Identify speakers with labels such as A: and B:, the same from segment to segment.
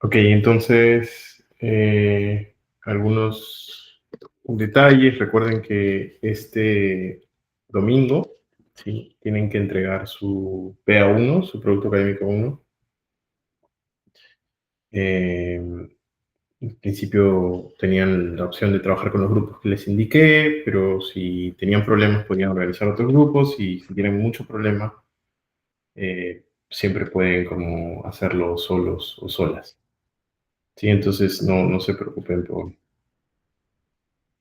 A: Ok, entonces, algunos detalles. Recuerden que este domingo, ¿sí?, tienen que entregar su PA1, su Producto Académico 1. En principio tenían la opción de trabajar con los grupos que les indiqué, pero si tenían problemas podían organizar otros grupos, y si tienen muchos problemas, siempre pueden como hacerlo solos o solas. Sí, entonces no se preocupen por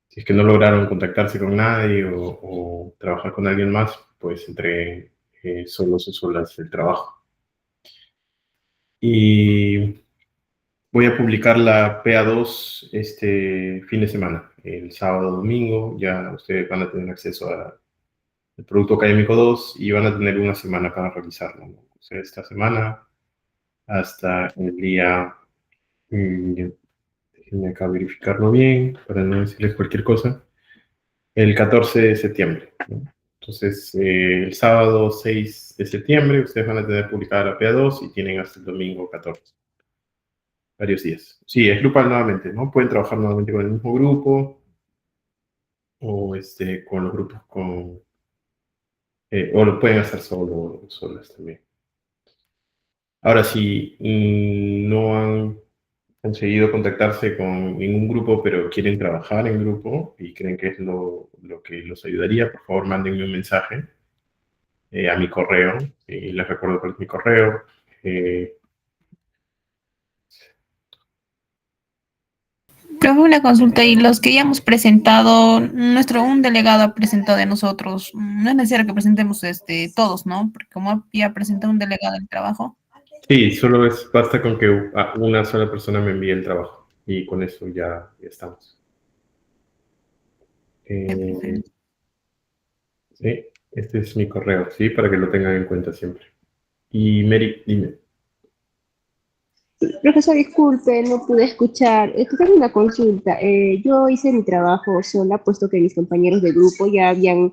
A: si es que no lograron contactarse con nadie o trabajar con alguien más, pues entreguen solos o solas el trabajo. Y voy a publicar la PA2 este fin de semana, el sábado, domingo. Ya ustedes van a tener acceso al Producto Académico 2 y van a tener una semana para realizarlo, ¿no? O sea, esta semana hasta el día, déjenme acá verificarlo bien para no decirles cualquier cosa, el 14 de septiembre, ¿no? Entonces, el sábado 6 de septiembre ustedes van a tener publicada la PA2 y tienen hasta el domingo 14. Varios días. Sí, es grupal nuevamente, ¿no? Pueden trabajar nuevamente con el mismo grupo o con los grupos o lo pueden hacer solas también. Ahora, si no han conseguido contactarse con ningún grupo, pero quieren trabajar en grupo y creen que es lo que los ayudaría, por favor, mándenme un mensaje a mi correo. Y les recuerdo cuál es mi correo.
B: Profe, una consulta, y los que ya hemos presentado, un delegado ha presentado de nosotros, no es necesario que presentemos todos, ¿no? Porque como ya presentó un delegado el trabajo.
A: Sí, basta con que una sola persona me envíe el trabajo y con eso ya estamos. Eh, sí, este es mi correo, ¿sí? Para que lo tengan en cuenta siempre. Y Mary, dime.
C: Profesor, disculpe, no pude escuchar. Tengo una consulta. Yo hice mi trabajo sola, puesto que mis compañeros de grupo se habían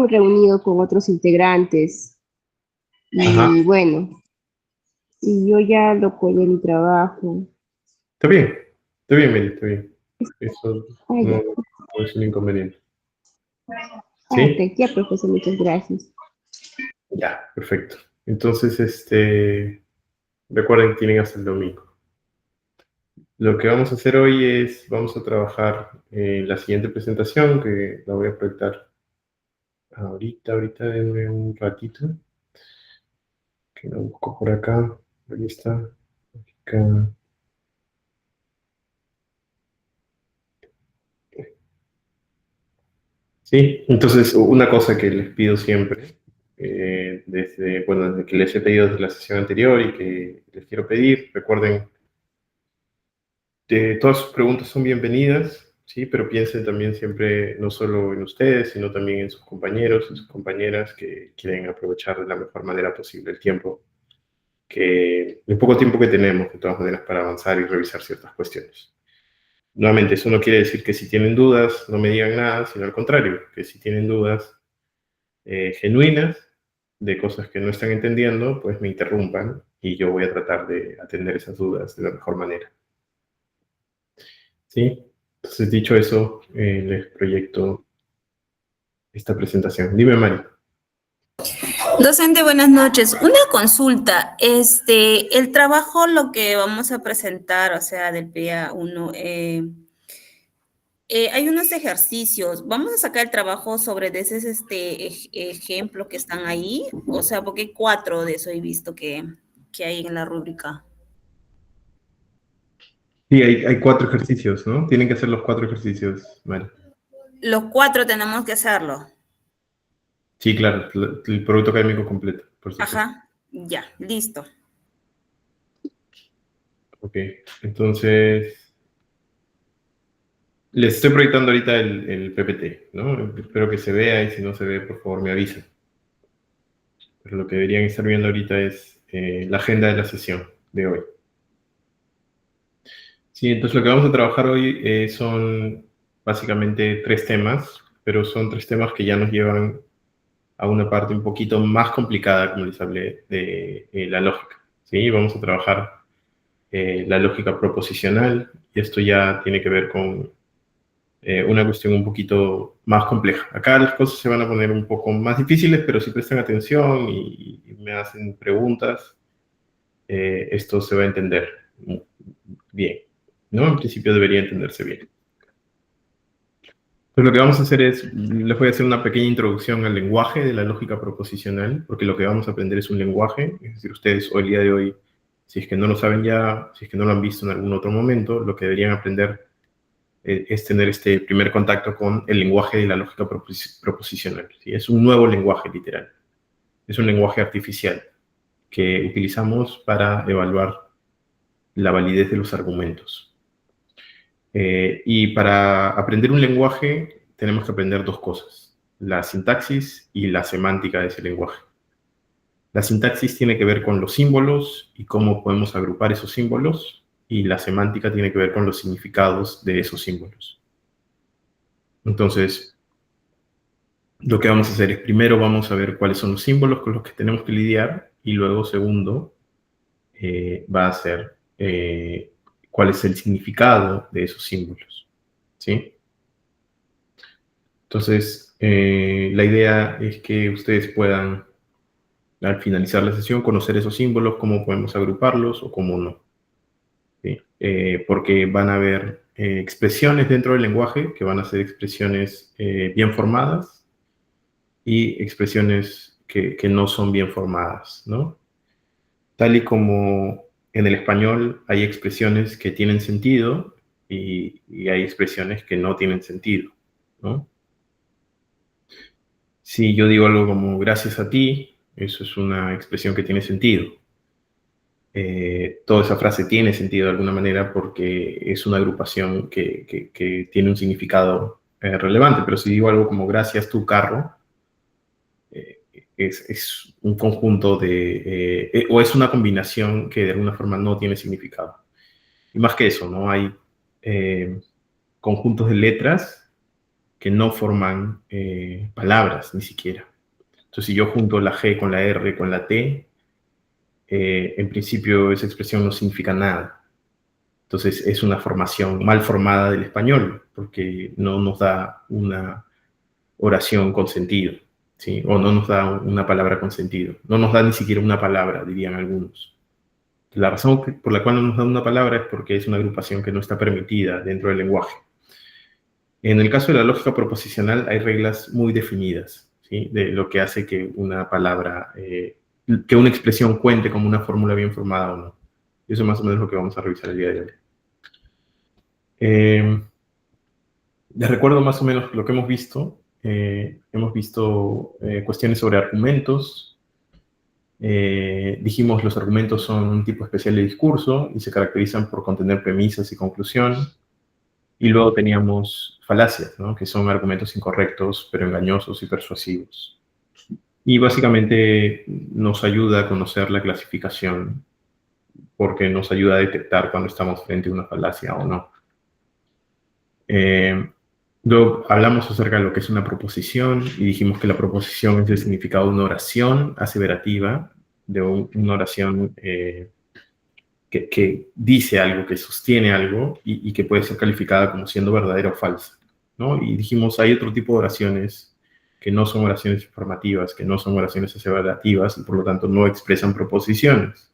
C: reunido con otros integrantes.
A: Ajá,
C: Y bueno, y yo ya lo colgué mi trabajo.
A: está bien, Mary, está bien. Eso
C: Ah, ya.
A: no es un inconveniente.
C: Ah,
A: ¿Sí?
C: ya, profesor, muchas gracias.
A: Ya, perfecto. Entonces, recuerden que tienen hasta el domingo. Lo que vamos a hacer hoy es, vamos a trabajar en la siguiente presentación, que la voy a proyectar ahorita, denme un ratito, que lo busco por acá. Ahí está. Acá. Sí, entonces una cosa que les pido siempre, desde que les he pedido desde la sesión anterior y que les quiero pedir, recuerden, todas sus preguntas son bienvenidas, ¿sí? Pero piensen también siempre no solo en ustedes, sino también en sus compañeros y sus compañeras que quieren aprovechar de la mejor manera posible el poco tiempo que tenemos, de todas maneras, para avanzar y revisar ciertas cuestiones. Nuevamente, eso no quiere decir que si tienen dudas no me digan nada, sino al contrario, que si tienen dudas genuinas de cosas que no están entendiendo, pues me interrumpan y yo voy a tratar de atender esas dudas de la mejor manera. ¿Sí? Entonces, dicho eso, les proyecto esta presentación. Dime, Mari.
D: Docente, buenas noches. Una consulta. El trabajo, lo que vamos a presentar, o sea, del PA1, hay unos ejercicios. Vamos a sacar el trabajo sobre de ese ejemplo que están ahí. O sea, porque hay 4 de eso he visto que hay en la rúbrica.
A: Sí, hay 4 ejercicios, ¿no? Tienen que hacer los 4 ejercicios, Mari.
D: Los 4 tenemos que hacerlo.
A: Sí, claro, el producto académico completo, por supuesto.
D: Ajá, ya, listo.
A: Ok, entonces les estoy proyectando ahorita el PPT, ¿no? Espero que se vea y si no se ve, por favor me avisen. Pero lo que deberían estar viendo ahorita es la agenda de la sesión de hoy. Sí, entonces lo que vamos a trabajar hoy son básicamente 3 temas, pero son 3 temas que ya nos llevan a una parte un poquito más complicada, como les hablé, de la lógica. ¿Sí? Vamos a trabajar la lógica proposicional, y esto ya tiene que ver con una cuestión un poquito más compleja. Acá las cosas se van a poner un poco más difíciles, pero si prestan atención y me hacen preguntas, esto se va a entender bien, ¿no? En principio debería entenderse bien. Pues lo que vamos a hacer es, les voy a hacer una pequeña introducción al lenguaje de la lógica proposicional, porque lo que vamos a aprender es un lenguaje, es decir, ustedes hoy, el día de hoy, si es que no lo saben ya, si es que no lo han visto en algún otro momento, lo que deberían aprender es tener este primer contacto con el lenguaje de la lógica proposicional. ¿Sí? Es un nuevo lenguaje, literal. Es un lenguaje artificial que utilizamos para evaluar la validez de los argumentos. Y para aprender un lenguaje tenemos que aprender dos cosas, la sintaxis y la semántica de ese lenguaje. La sintaxis tiene que ver con los símbolos y cómo podemos agrupar esos símbolos, y la semántica tiene que ver con los significados de esos símbolos. Entonces, lo que vamos a hacer es, primero vamos a ver cuáles son los símbolos con los que tenemos que lidiar, y luego, segundo, va a ser cuál es el significado de esos símbolos, ¿sí? Entonces, la idea es que ustedes puedan, al finalizar la sesión, conocer esos símbolos, cómo podemos agruparlos o cómo no. ¿Sí? Porque van a haber expresiones dentro del lenguaje que van a ser expresiones bien formadas y expresiones que no son bien formadas, ¿no? Tal y como en el español hay expresiones que tienen sentido y hay expresiones que no tienen sentido, ¿no? Si yo digo algo como gracias a ti, eso es una expresión que tiene sentido. Toda esa frase tiene sentido de alguna manera porque es una agrupación que tiene un significado relevante, pero si digo algo como gracias tu carro, es un conjunto de, o es una combinación que de alguna forma no tiene significado. Y más que eso, ¿no? Hay conjuntos de letras que no forman palabras ni siquiera. Entonces, si yo junto la G con la R con la T, en principio esa expresión no significa nada. Entonces, es una formación mal formada del español, porque no nos da una oración con sentido, ¿sí? O no nos da una palabra con sentido. No nos da ni siquiera una palabra, dirían algunos. La razón por la cual no nos da una palabra es porque es una agrupación que no está permitida dentro del lenguaje. En el caso de la lógica proposicional hay reglas muy definidas, ¿sí? De lo que hace que una palabra, que una expresión cuente como una fórmula bien formada o no. Y eso es más o menos lo que vamos a revisar el día de hoy. Les recuerdo más o menos lo que hemos visto. Hemos visto cuestiones sobre argumentos. Dijimos los argumentos son un tipo especial de discurso y se caracterizan por contener premisas y conclusión. Y luego teníamos falacias, ¿no? Que son argumentos incorrectos, pero engañosos y persuasivos. Y básicamente nos ayuda a conocer la clasificación, porque nos ayuda a detectar cuando estamos frente a una falacia o no. Luego hablamos acerca de lo que es una proposición y dijimos que la proposición es el significado de una oración aseverativa, de una oración que dice algo, que sostiene algo y que puede ser calificada como siendo verdadera o falsa, ¿no? Y dijimos, hay otro tipo de oraciones que no son oraciones informativas, que no son oraciones aseverativas y por lo tanto no expresan proposiciones.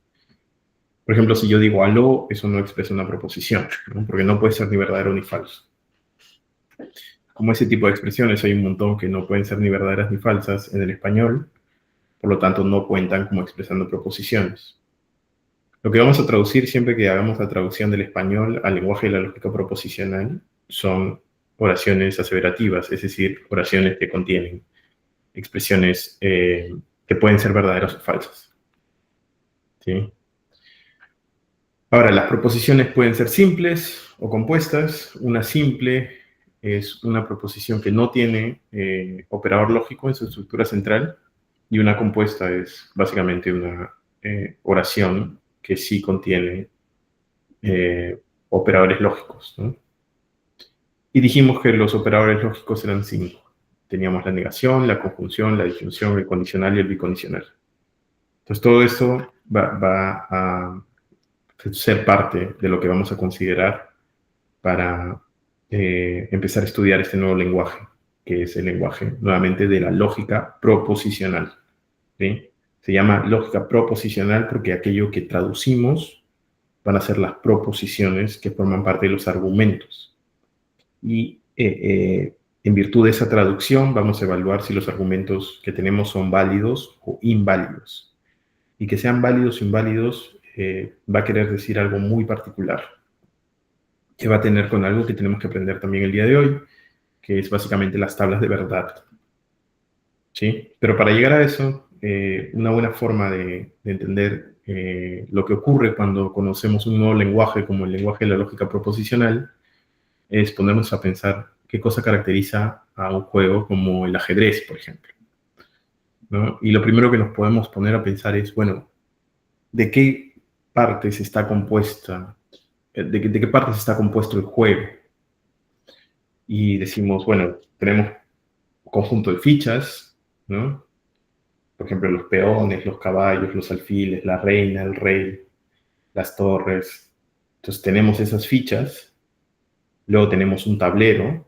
A: Por ejemplo, si yo digo aló, eso no expresa una proposición, ¿no? Porque no puede ser ni verdadero ni falso. Como ese tipo de expresiones hay un montón que no pueden ser ni verdaderas ni falsas en el español, por lo tanto no cuentan como expresando proposiciones. Lo que vamos a traducir siempre que hagamos la traducción del español al lenguaje de la lógica proposicional son oraciones aseverativas, es decir, oraciones que contienen expresiones que pueden ser verdaderas o falsas. ¿Sí? Ahora, las proposiciones pueden ser simples o compuestas. Una simple es una proposición que no tiene operador lógico en su estructura central, y una compuesta es básicamente una oración que sí contiene operadores lógicos, ¿no? Y dijimos que los operadores lógicos eran 5. Teníamos la negación, la conjunción, la disyunción, el condicional y el bicondicional. Entonces todo esto va a ser parte de lo que vamos a considerar para empezar a estudiar este nuevo lenguaje, que es el lenguaje, nuevamente, de la lógica proposicional, ¿sí? Se llama lógica proposicional porque aquello que traducimos van a ser las proposiciones que forman parte de los argumentos. Y en virtud de esa traducción vamos a evaluar si los argumentos que tenemos son válidos o inválidos. Y que sean válidos o inválidos va a querer decir algo muy particular, que va a tener con algo que tenemos que aprender también el día de hoy, que es básicamente las tablas de verdad, ¿sí? Pero para llegar a eso, una buena forma de entender lo que ocurre cuando conocemos un nuevo lenguaje como el lenguaje de la lógica proposicional es ponernos a pensar qué cosa caracteriza a un juego como el ajedrez, por ejemplo, ¿no? Y lo primero que nos podemos poner a pensar es, bueno, ¿de qué partes está compuesta? ¿De qué partes está compuesto el juego? Y decimos, bueno, tenemos un conjunto de fichas, ¿no? Por ejemplo, los peones, los caballos, los alfiles, la reina, el rey, las torres. Entonces tenemos esas fichas. Luego tenemos un tablero,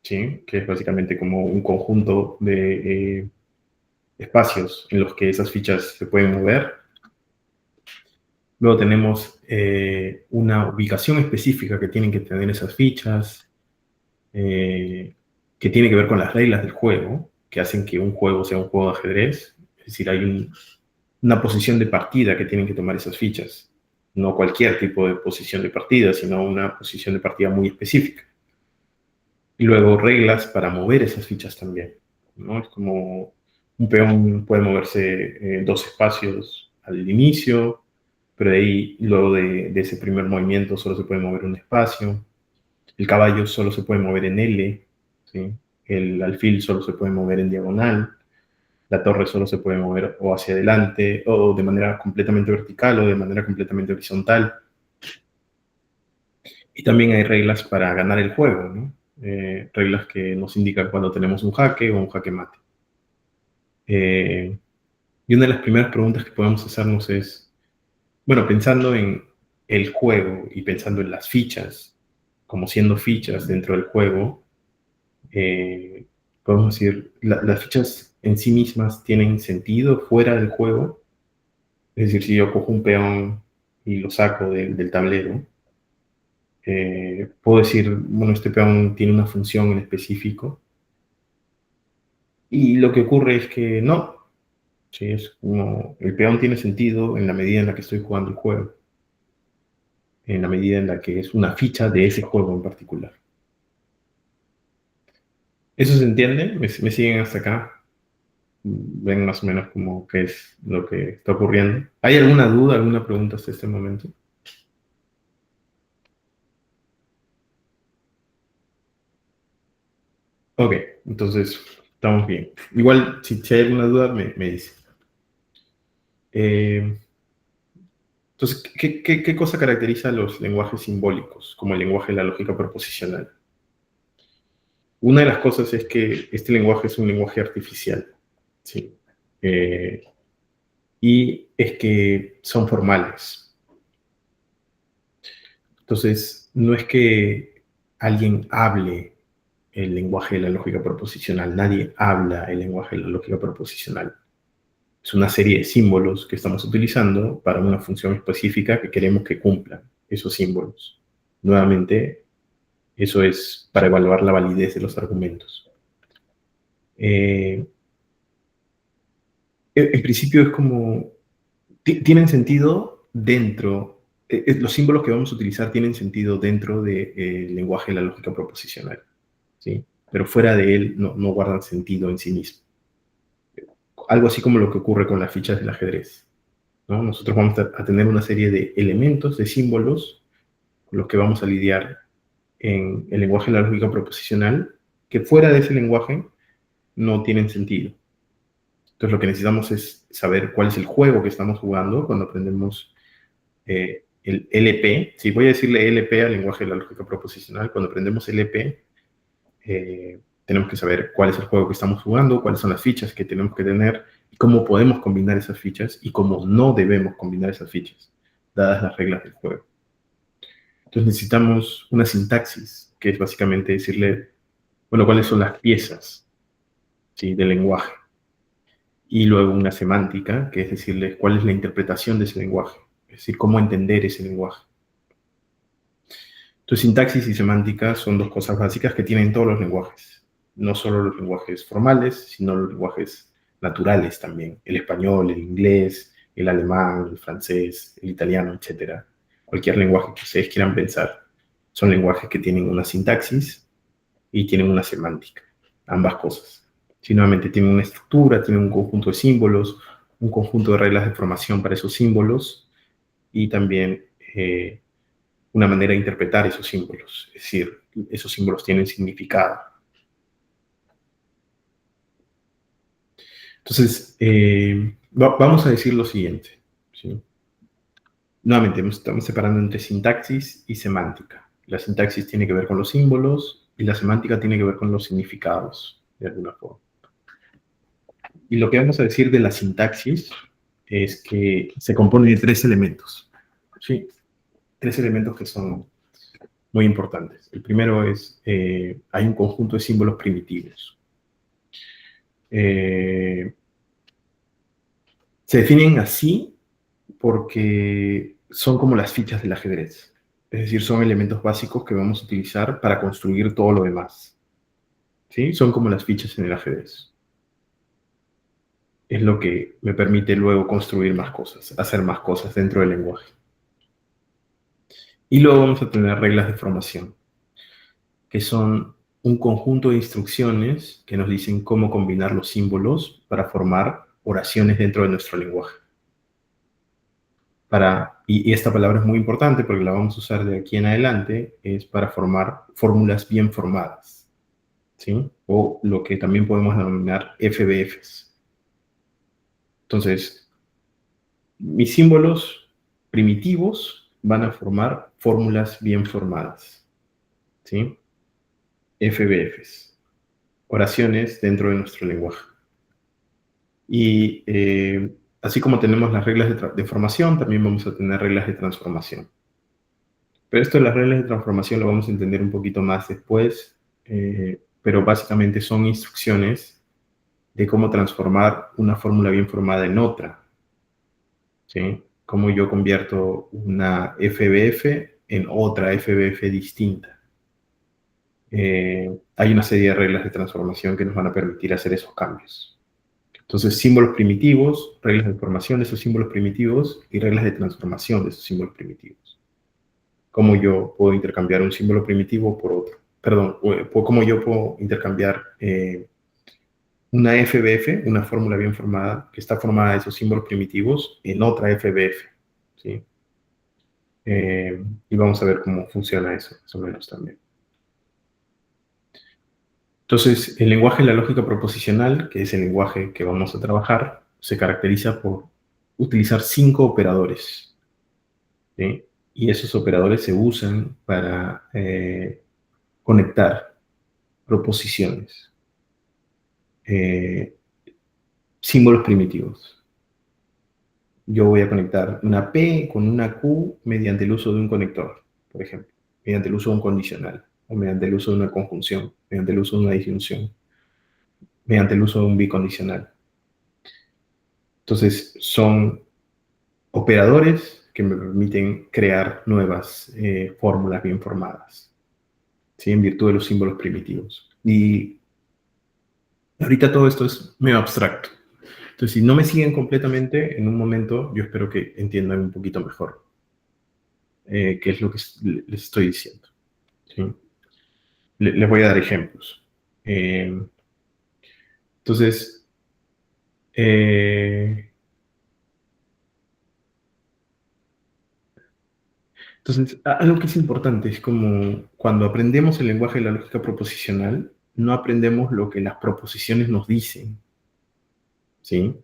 A: ¿sí? Que es básicamente como un conjunto de espacios en los que esas fichas se pueden mover. Luego tenemos una ubicación específica que tienen que tener esas fichas, que tiene que ver con las reglas del juego, que hacen que un juego sea un juego de ajedrez. Es decir, hay una posición de partida que tienen que tomar esas fichas. No cualquier tipo de posición de partida, sino una posición de partida muy específica. Y luego reglas para mover esas fichas también, ¿no? Es como un peón puede moverse 2 espacios al inicio, pero de ahí, luego de ese primer movimiento, solo se puede mover un espacio. El caballo solo se puede mover en L, ¿sí? El alfil solo se puede mover en diagonal. La torre solo se puede mover o hacia adelante, o de manera completamente vertical, o de manera completamente horizontal. Y también hay reglas para ganar el juego, ¿no? Reglas que nos indican cuando tenemos un jaque o un jaque mate. Y una de las primeras preguntas que podemos hacernos es, bueno, pensando en el juego y pensando en las fichas, como siendo fichas dentro del juego, podemos decir, las fichas en sí mismas tienen sentido fuera del juego. Es decir, si yo cojo un peón y lo saco del tablero, puedo decir, bueno, este peón tiene una función en específico. Y lo que ocurre es que no. Sí, es como el peón tiene sentido en la medida en la que estoy jugando el juego. En la medida en la que es una ficha de ese juego en particular. ¿Eso se entiende? ¿Me siguen hasta acá? ¿Ven más o menos como qué es lo que está ocurriendo? ¿Hay alguna duda, alguna pregunta hasta este momento? Ok, entonces estamos bien. Igual, si hay alguna duda, me dice. Entonces, ¿qué cosa caracteriza a los lenguajes simbólicos, como el lenguaje de la lógica proposicional? Una de las cosas es que este lenguaje es un lenguaje artificial, ¿sí? Y es que son formales. Entonces, no es que alguien hable el lenguaje de la lógica proposicional, nadie habla el lenguaje de la lógica proposicional. Es una serie de símbolos que estamos utilizando para una función específica que queremos que cumplan esos símbolos. Nuevamente, eso es para evaluar la validez de los argumentos. En principio es como, tienen sentido dentro, los símbolos que vamos a utilizar tienen sentido dentro del lenguaje de la lógica proposicional, ¿sí? Pero fuera de él no guardan sentido en sí mismo. Algo así como lo que ocurre con las fichas del ajedrez, ¿no? Nosotros vamos a tener una serie de elementos, de símbolos, con los que vamos a lidiar en el lenguaje de la lógica proposicional, que fuera de ese lenguaje no tienen sentido. Entonces lo que necesitamos es saber cuál es el juego que estamos jugando cuando aprendemos el LP. Sí, voy a decirle LP al lenguaje de la lógica proposicional. Cuando aprendemos LP, tenemos que saber cuál es el juego que estamos jugando, cuáles son las fichas que tenemos que tener, y cómo podemos combinar esas fichas y cómo no debemos combinar esas fichas. dadas las reglas del juego. Entonces necesitamos una sintaxis, que es básicamente decirle, bueno, cuáles son las piezas, ¿sí?, del lenguaje. Y luego una semántica, que es decirle cuál es la interpretación de ese lenguaje, es decir, cómo entender ese lenguaje. Entonces, sintaxis y semántica son dos cosas básicas que tienen todos los lenguajes. No solo los lenguajes formales, sino los lenguajes naturales también. El español, el inglés, el alemán, el francés, el italiano, etc. Cualquier lenguaje que ustedes quieran pensar. Son lenguajes que tienen una sintaxis y tienen una semántica. Ambas cosas. Si nuevamente tienen una estructura, tienen un conjunto de símbolos, un conjunto de reglas de formación para esos símbolos y también una manera de interpretar esos símbolos. Es decir, esos símbolos tienen significado. Entonces, vamos a decir lo siguiente, ¿sí? Nuevamente, estamos separando entre sintaxis y semántica. La sintaxis tiene que ver con los símbolos y la semántica tiene que ver con los significados, de alguna forma. Y lo que vamos a decir de la sintaxis es que se compone de 3 elementos, ¿sí? 3 elementos que son muy importantes. El primero es, hay un conjunto de símbolos primitivos. Se definen así porque son como las fichas del ajedrez. Es decir, son elementos básicos que vamos a utilizar para construir todo lo demás. ¿Sí? Son como las fichas en el ajedrez. Es lo que me permite luego construir más cosas, hacer más cosas dentro del lenguaje. Y luego vamos a tener reglas de formación, que son un conjunto de instrucciones que nos dicen cómo combinar los símbolos para formar oraciones dentro de nuestro lenguaje. Y esta palabra es muy importante porque la vamos a usar de aquí en adelante, es para formar fórmulas bien formadas, ¿sí? O lo que también podemos denominar FBFs. Entonces, mis símbolos primitivos van a formar fórmulas bien formadas, ¿sí? FBFs, oraciones dentro de nuestro lenguaje. Y así como tenemos las reglas de formación, también vamos a tener reglas de transformación. Pero esto de las reglas de transformación lo vamos a entender un poquito más después, pero básicamente son instrucciones de cómo transformar una fórmula bien formada en otra, ¿sí? Cómo yo convierto una FBF en otra FBF distinta. Hay una serie de reglas de transformación que nos van a permitir hacer esos cambios. Entonces, símbolos primitivos, reglas de formación de esos símbolos primitivos y reglas de transformación de esos símbolos primitivos. Cómo yo puedo intercambiar un símbolo primitivo por otro. Perdón, cómo yo puedo intercambiar una FBF, una fórmula bien formada, que está formada de esos símbolos primitivos, en otra FBF, ¿sí? Y vamos a ver cómo funciona eso, más o menos también. Entonces, el lenguaje de la lógica proposicional, que es el lenguaje que vamos a trabajar, se caracteriza por utilizar 5 operadores, ¿sí? Y esos operadores se usan para conectar proposiciones, símbolos primitivos. Yo voy a conectar una P con una Q mediante el uso de un conector, por ejemplo, mediante el uso de un condicional, o mediante el uso de una conjunción, mediante el uso de una disyunción, mediante el uso de un bicondicional. Entonces, son operadores que me permiten crear nuevas fórmulas bien formadas, ¿sí? En virtud de los símbolos primitivos. Y ahorita todo esto es medio abstracto. Entonces, si no me siguen completamente, en un momento yo espero que entiendan un poquito mejor qué es lo que les estoy diciendo, ¿sí? Les voy a dar ejemplos. Entonces, algo que es importante es como cuando aprendemos el lenguaje de la lógica proposicional, no aprendemos lo que las proposiciones nos dicen, ¿sí?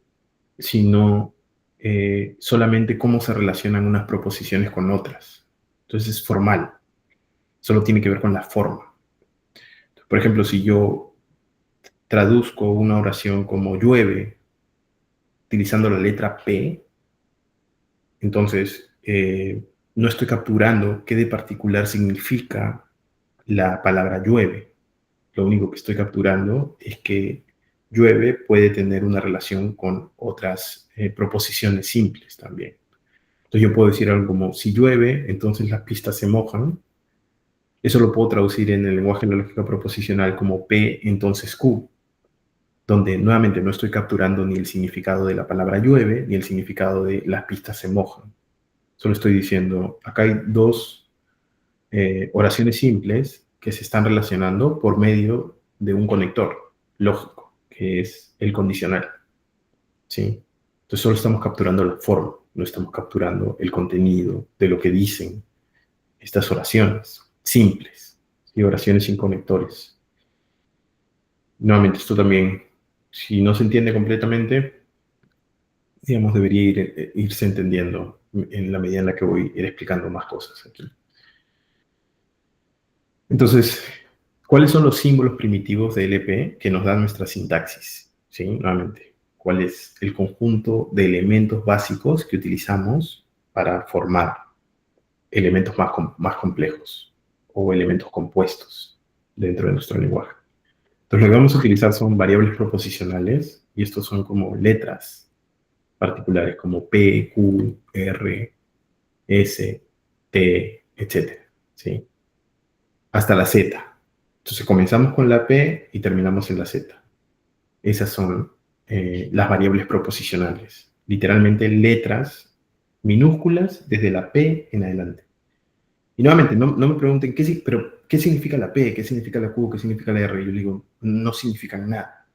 A: Sino solamente cómo se relacionan unas proposiciones con otras. Entonces es formal, solo tiene que ver con la forma. Por ejemplo, si yo traduzco una oración como llueve utilizando la letra P, entonces no estoy capturando qué de particular significa la palabra llueve. Lo único que estoy capturando es que llueve puede tener una relación con otras proposiciones simples también. Entonces yo puedo decir algo como, si llueve, entonces las pistas se mojan. Eso lo puedo traducir en el lenguaje de la lógica proposicional como P, entonces Q, donde nuevamente no estoy capturando ni el significado de la palabra llueve, ni el significado de las pistas se mojan. Solo estoy diciendo, acá hay dos oraciones simples que se están relacionando por medio de un conector lógico, que es el condicional. ¿Sí? Entonces solo estamos capturando la forma, no estamos capturando el contenido de lo que dicen estas oraciones simples y oraciones sin conectores. Nuevamente, esto también, si no se entiende completamente, digamos, debería irse entendiendo en la medida en la que voy a ir explicando más cosas aquí. Entonces, ¿cuáles son los símbolos primitivos de LP que nos dan nuestra sintaxis? ¿Sí? Nuevamente, ¿cuál es el conjunto de elementos básicos que utilizamos para formar elementos más complejos o elementos compuestos dentro de nuestro lenguaje? Entonces, lo que vamos a utilizar son variables proposicionales y estos son como letras particulares como P, Q, R, S, T, etc. ¿Sí? Hasta la Z. Entonces comenzamos con la P y terminamos en la Z. Esas son las variables proposicionales. Literalmente letras minúsculas desde la P en adelante. Y nuevamente, no me pregunten, ¿qué significa la P? ¿Qué significa la Q? ¿Qué significa la R? Yo digo, no significan nada.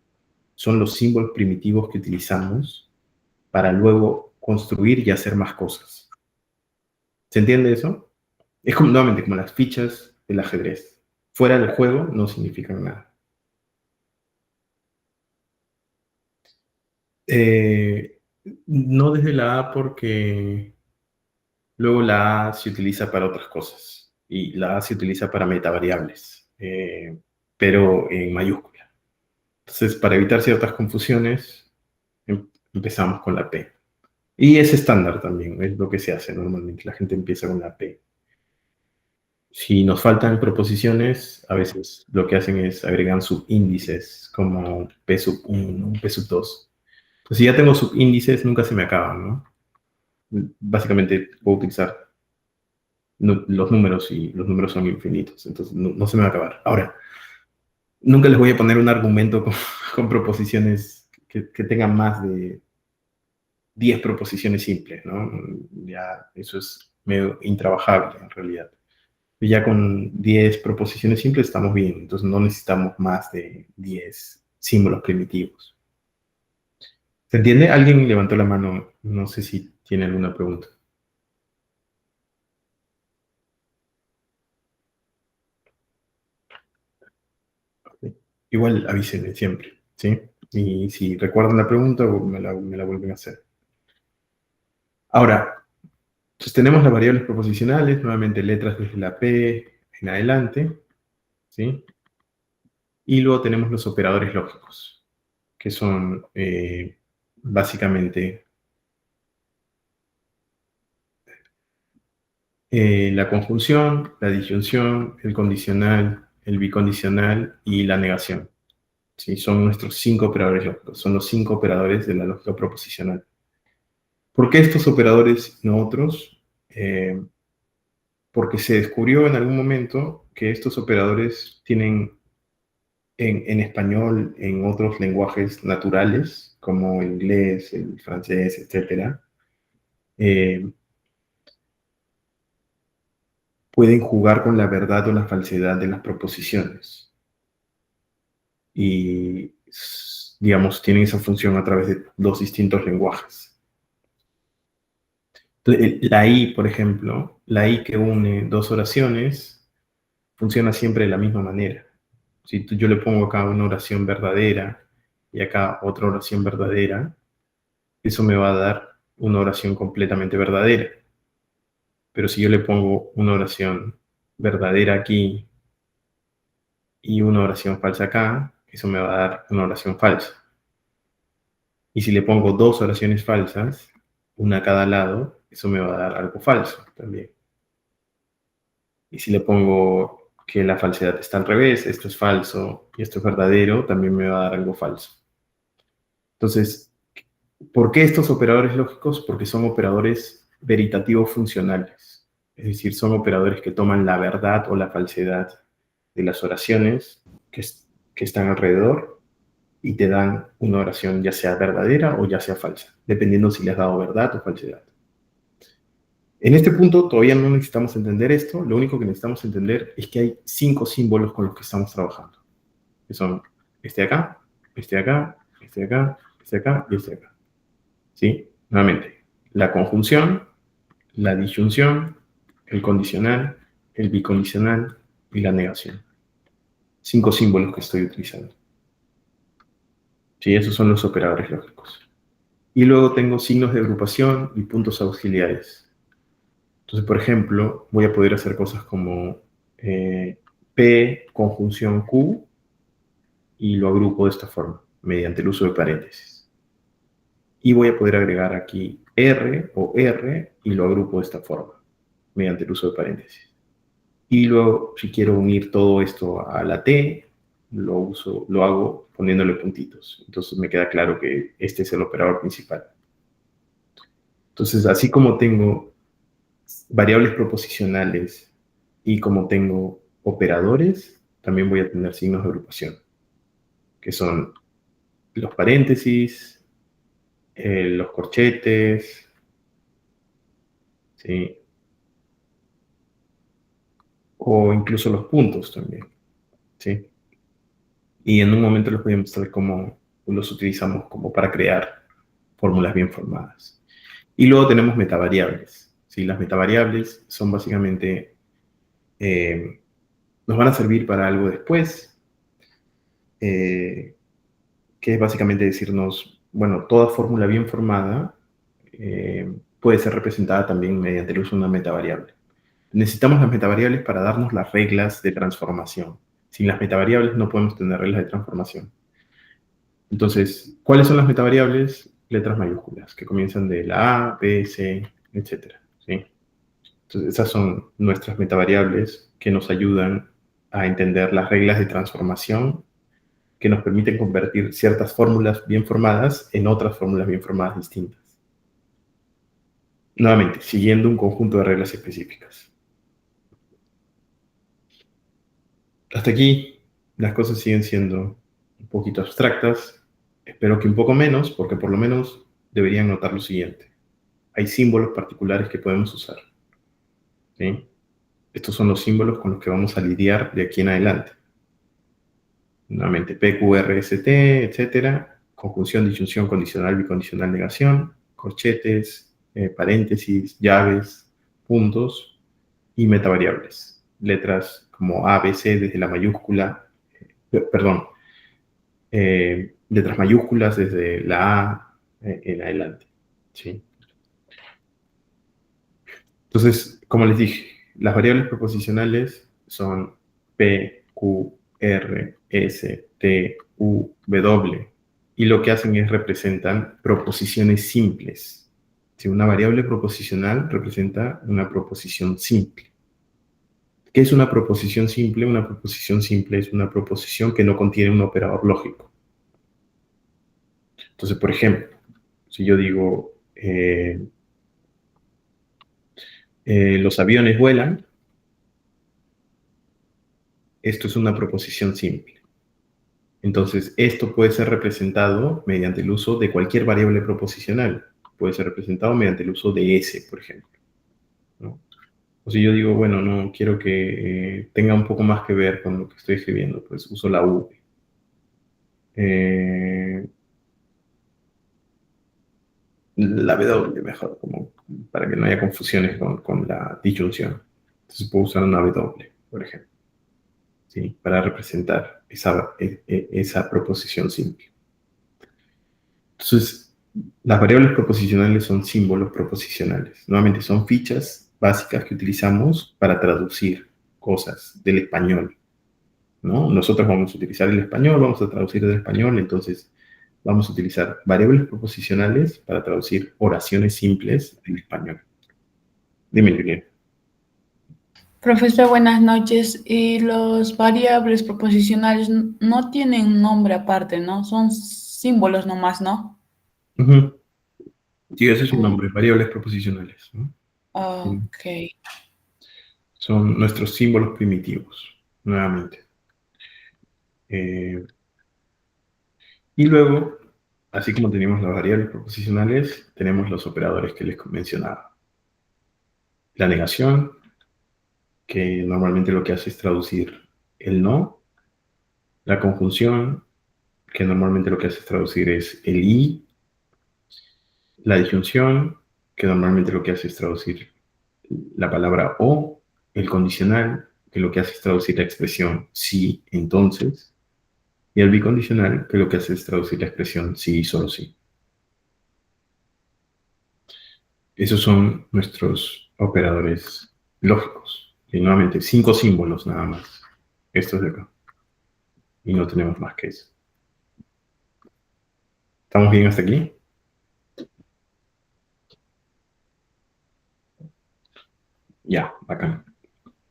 A: Son los símbolos primitivos que utilizamos para luego construir y hacer más cosas. ¿Se entiende eso? Es como, nuevamente, como las fichas del ajedrez. Fuera del juego no significan nada. No desde la A porque luego la A se utiliza para otras cosas y la A se utiliza para metavariables, pero en mayúscula. Entonces, para evitar ciertas confusiones, empezamos con la P. Y es estándar también, es lo que se hace normalmente. La gente empieza con la P. Si nos faltan proposiciones, a veces lo que hacen es agregan subíndices como P sub 1, P sub 2. Pues si ya tengo subíndices, nunca se me acaban, ¿no? Básicamente puedo utilizar los números y los números son infinitos, entonces no se me va a acabar. Ahora, nunca les voy a poner un argumento con proposiciones que tengan más de 10 proposiciones simples, ¿no? Ya eso es medio intrabajable en realidad. Y ya con 10 proposiciones simples estamos bien, entonces no necesitamos más de 10 símbolos primitivos. ¿Se entiende? Alguien levantó la mano, no sé si tiene alguna pregunta. Igual avísenme siempre, ¿sí? Y si recuerdan la pregunta, me la vuelven a hacer. Ahora, pues tenemos las variables proposicionales, nuevamente letras desde la P en adelante, ¿sí? Y luego tenemos los operadores lógicos, que son básicamente la conjunción, la disyunción, el condicional, el bicondicional y la negación. ¿Sí? Son nuestros 5 operadores lógicos, son los 5 operadores de la lógica proposicional. ¿Por qué estos operadores no otros? Porque se descubrió en algún momento que estos operadores tienen en español, en otros lenguajes naturales, como el inglés, el francés, etc., pueden jugar con la verdad o la falsedad de las proposiciones. Y, digamos, tienen esa función a través de 2 distintos lenguajes. Entonces, la I, por ejemplo, la I que une 2 oraciones, funciona siempre de la misma manera. Si yo le pongo acá una oración verdadera y acá otra oración verdadera, eso me va a dar una oración completamente verdadera. Pero si yo le pongo una oración verdadera aquí y una oración falsa acá, eso me va a dar una oración falsa. Y si le pongo 2 oraciones falsas, una a cada lado, eso me va a dar algo falso también. Y si le pongo que la falsedad está al revés, esto es falso y esto es verdadero, también me va a dar algo falso. Entonces, ¿por qué estos operadores lógicos? Porque son operadores veritativos funcionales. Es decir, son operadores que toman la verdad o la falsedad de las oraciones que están alrededor y te dan una oración ya sea verdadera o ya sea falsa, dependiendo si le has dado verdad o falsedad. En este punto todavía no necesitamos entender esto, lo único que necesitamos entender es que hay 5 símbolos con los que estamos trabajando, que son este de acá, este de acá, este de acá, este de acá y este de acá. ¿Sí? Nuevamente, la conjunción, la disyunción, el condicional, el bicondicional y la negación. 5 símbolos que estoy utilizando. ¿Sí? Esos son los operadores lógicos. Y luego tengo signos de agrupación y puntos auxiliares. Entonces, por ejemplo, voy a poder hacer cosas como P conjunción Q y lo agrupo de esta forma, mediante el uso de paréntesis. Y voy a poder agregar aquí R o R y lo agrupo de esta forma, mediante el uso de paréntesis. Y luego, si quiero unir todo esto a la T, lo hago poniéndole puntitos. Entonces me queda claro que este es el operador principal. Entonces, así como tengo variables proposicionales y como tengo operadores, también voy a tener signos de agrupación, que son los paréntesis, los corchetes, ¿sí? O incluso los puntos también, ¿sí? Y en un momento les voy a mostrar cómo los utilizamos como para crear fórmulas bien formadas. Y luego tenemos metavariables, ¿sí? Las metavariables son básicamente, nos van a servir para algo después, que es básicamente decirnos, bueno, toda fórmula bien formada puede ser representada también mediante el uso de una metavariable. Necesitamos las metavariables para darnos las reglas de transformación. Sin las metavariables no podemos tener reglas de transformación. Entonces, ¿cuáles son las metavariables? Letras mayúsculas, que comienzan de la A, B, C, etc. ¿Sí? Entonces, esas son nuestras metavariables que nos ayudan a entender las reglas de transformación que nos permiten convertir ciertas fórmulas bien formadas en otras fórmulas bien formadas distintas. Nuevamente, siguiendo un conjunto de reglas específicas. Hasta aquí las cosas siguen siendo un poquito abstractas. Espero que un poco menos, porque por lo menos deberían notar lo siguiente. Hay símbolos particulares que podemos usar, ¿sí? Estos son los símbolos con los que vamos a lidiar de aquí en adelante. Nuevamente, P, Q, R, S, T, etcétera. Conjunción, disyunción, condicional, bicondicional, negación. Corchetes, paréntesis, llaves, puntos y metavariables. Letras como A, B, C desde la mayúscula, letras mayúsculas desde la A en adelante, ¿sí? Entonces, como les dije, las variables proposicionales son P, Q, R, S, T, U, W, y lo que hacen es representan proposiciones simples. Si una variable proposicional representa una proposición simple. ¿Qué es una proposición simple? Una proposición simple es una proposición que no contiene un operador lógico. Entonces, por ejemplo, si yo digo los aviones vuelan, esto es una proposición simple. Entonces, esto puede ser representado mediante el uso de cualquier variable proposicional. Puede ser representado mediante el uso de S, por ejemplo, ¿no? O si yo digo, bueno, no quiero que tenga un poco más que ver con lo que estoy escribiendo, pues uso la V. La W mejor, como para que no haya confusiones con la disyunción. Entonces puedo usar una W, por ejemplo, ¿sí? Para representar esa proposición simple. Entonces, las variables proposicionales son símbolos proposicionales. Nuevamente, son fichas básicas que utilizamos para traducir cosas del español, ¿no? Nosotros vamos a utilizar el español, vamos a traducir del español, entonces vamos a utilizar variables proposicionales para traducir oraciones simples del español. Dime, Julián.
E: Profesor, buenas noches. Y los variables proposicionales no tienen nombre aparte, ¿no? Son símbolos nomás, ¿no?
A: Ujú. Sí, ese es su nombre, variables proposicionales, ¿no? Sí.
E: Ok.
A: Son nuestros símbolos primitivos, nuevamente. Y luego, así como tenemos las variables proposicionales, tenemos los operadores que les mencionaba. La negación, que normalmente lo que hace es traducir el no. La conjunción, que normalmente lo que hace es traducir es el y. La disyunción, que normalmente lo que hace es traducir la palabra o. El condicional, que lo que hace es traducir la expresión sí, entonces. Y el bicondicional, que lo que hace es traducir la expresión sí y solo sí. Esos son nuestros operadores lógicos. Y nuevamente, 5 símbolos nada más. Estos de acá. Y no tenemos más que eso. ¿Estamos bien hasta aquí? Ya, bacán.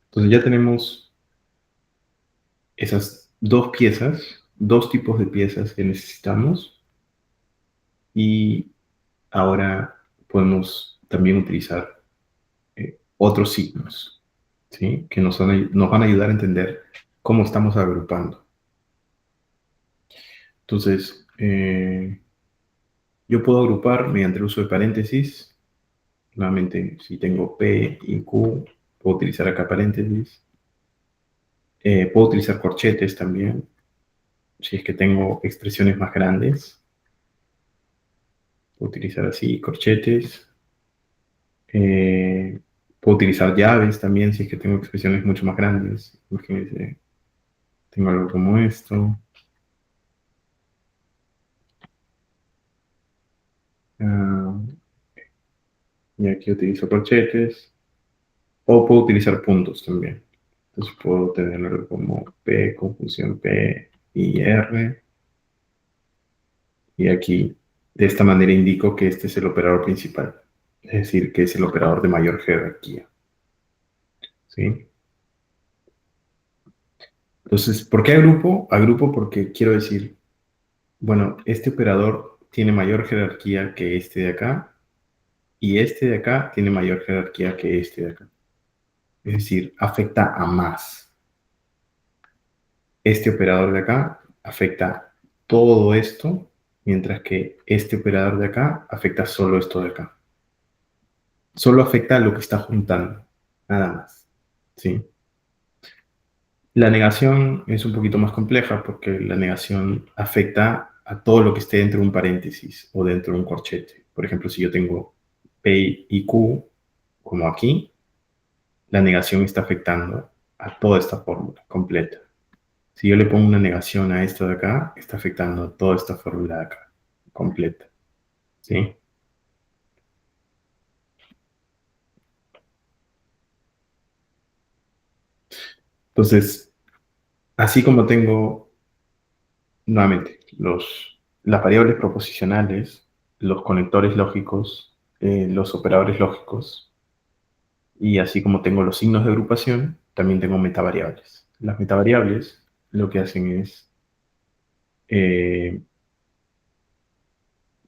A: Entonces ya tenemos esas dos piezas, dos tipos de piezas que necesitamos. Y ahora podemos también utilizar otros signos, ¿sí? Que nos van a ayudar a entender cómo estamos agrupando. Entonces, yo puedo agrupar mediante el uso de paréntesis. Nuevamente, si tengo P y Q, puedo utilizar acá paréntesis. Puedo utilizar corchetes también, si es que tengo expresiones más grandes. Puedo utilizar así, corchetes. Puedo utilizar llaves también, si es que tengo expresiones mucho más grandes. Imagínense, tengo algo como esto. Ah, y aquí utilizo corchetes. O puedo utilizar puntos también. Entonces puedo tenerlo como P, conjunción P y R. Y aquí, de esta manera, indico que este es el operador principal. Es decir, que es el operador de mayor jerarquía. ¿Sí? Entonces, ¿por qué agrupo? Agrupo porque quiero decir, bueno, este operador tiene mayor jerarquía que este de acá. Y este de acá tiene mayor jerarquía que este de acá. Es decir, afecta a más. Este operador de acá afecta todo esto, mientras que este operador de acá afecta solo esto de acá. Solo afecta a lo que está juntando, nada más. ¿Sí? La negación es un poquito más compleja porque la negación afecta a todo lo que esté dentro de un paréntesis o dentro de un corchete. Por ejemplo, si yo tengo P y Q, como aquí, la negación está afectando a toda esta fórmula completa. Si yo le pongo una negación a esto de acá, está afectando a toda esta fórmula de acá, completa. ¿Sí? Entonces, así como tengo, nuevamente, las variables proposicionales, los conectores lógicos, los operadores lógicos, y así como tengo los signos de agrupación, también tengo metavariables. Las metavariables lo que hacen es eh,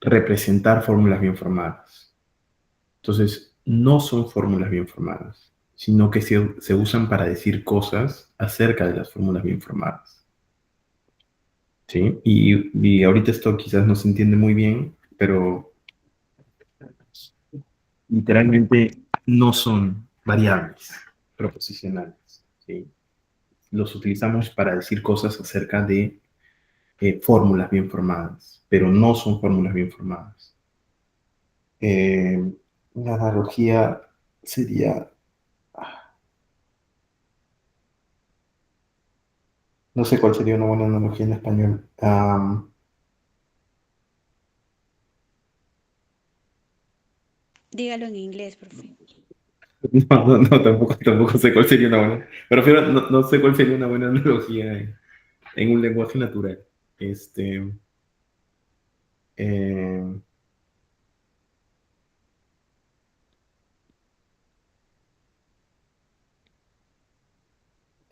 A: representar fórmulas bien formadas. Entonces, no son fórmulas bien formadas, sino que se usan para decir cosas acerca de las fórmulas bien formadas. ¿Sí? Y ahorita esto quizás no se entiende muy bien, pero literalmente no son variables proposicionales. ¿Sí? Los utilizamos para decir cosas acerca de fórmulas bien formadas, pero no son fórmulas bien formadas. Una analogía sería, no sé cuál sería una buena analogía en español.
F: Dígalo en inglés, profe.
A: Tampoco sé cuál sería una buena. Me refiero, no sé cuál sería una buena analogía en un lenguaje natural. Este, eh,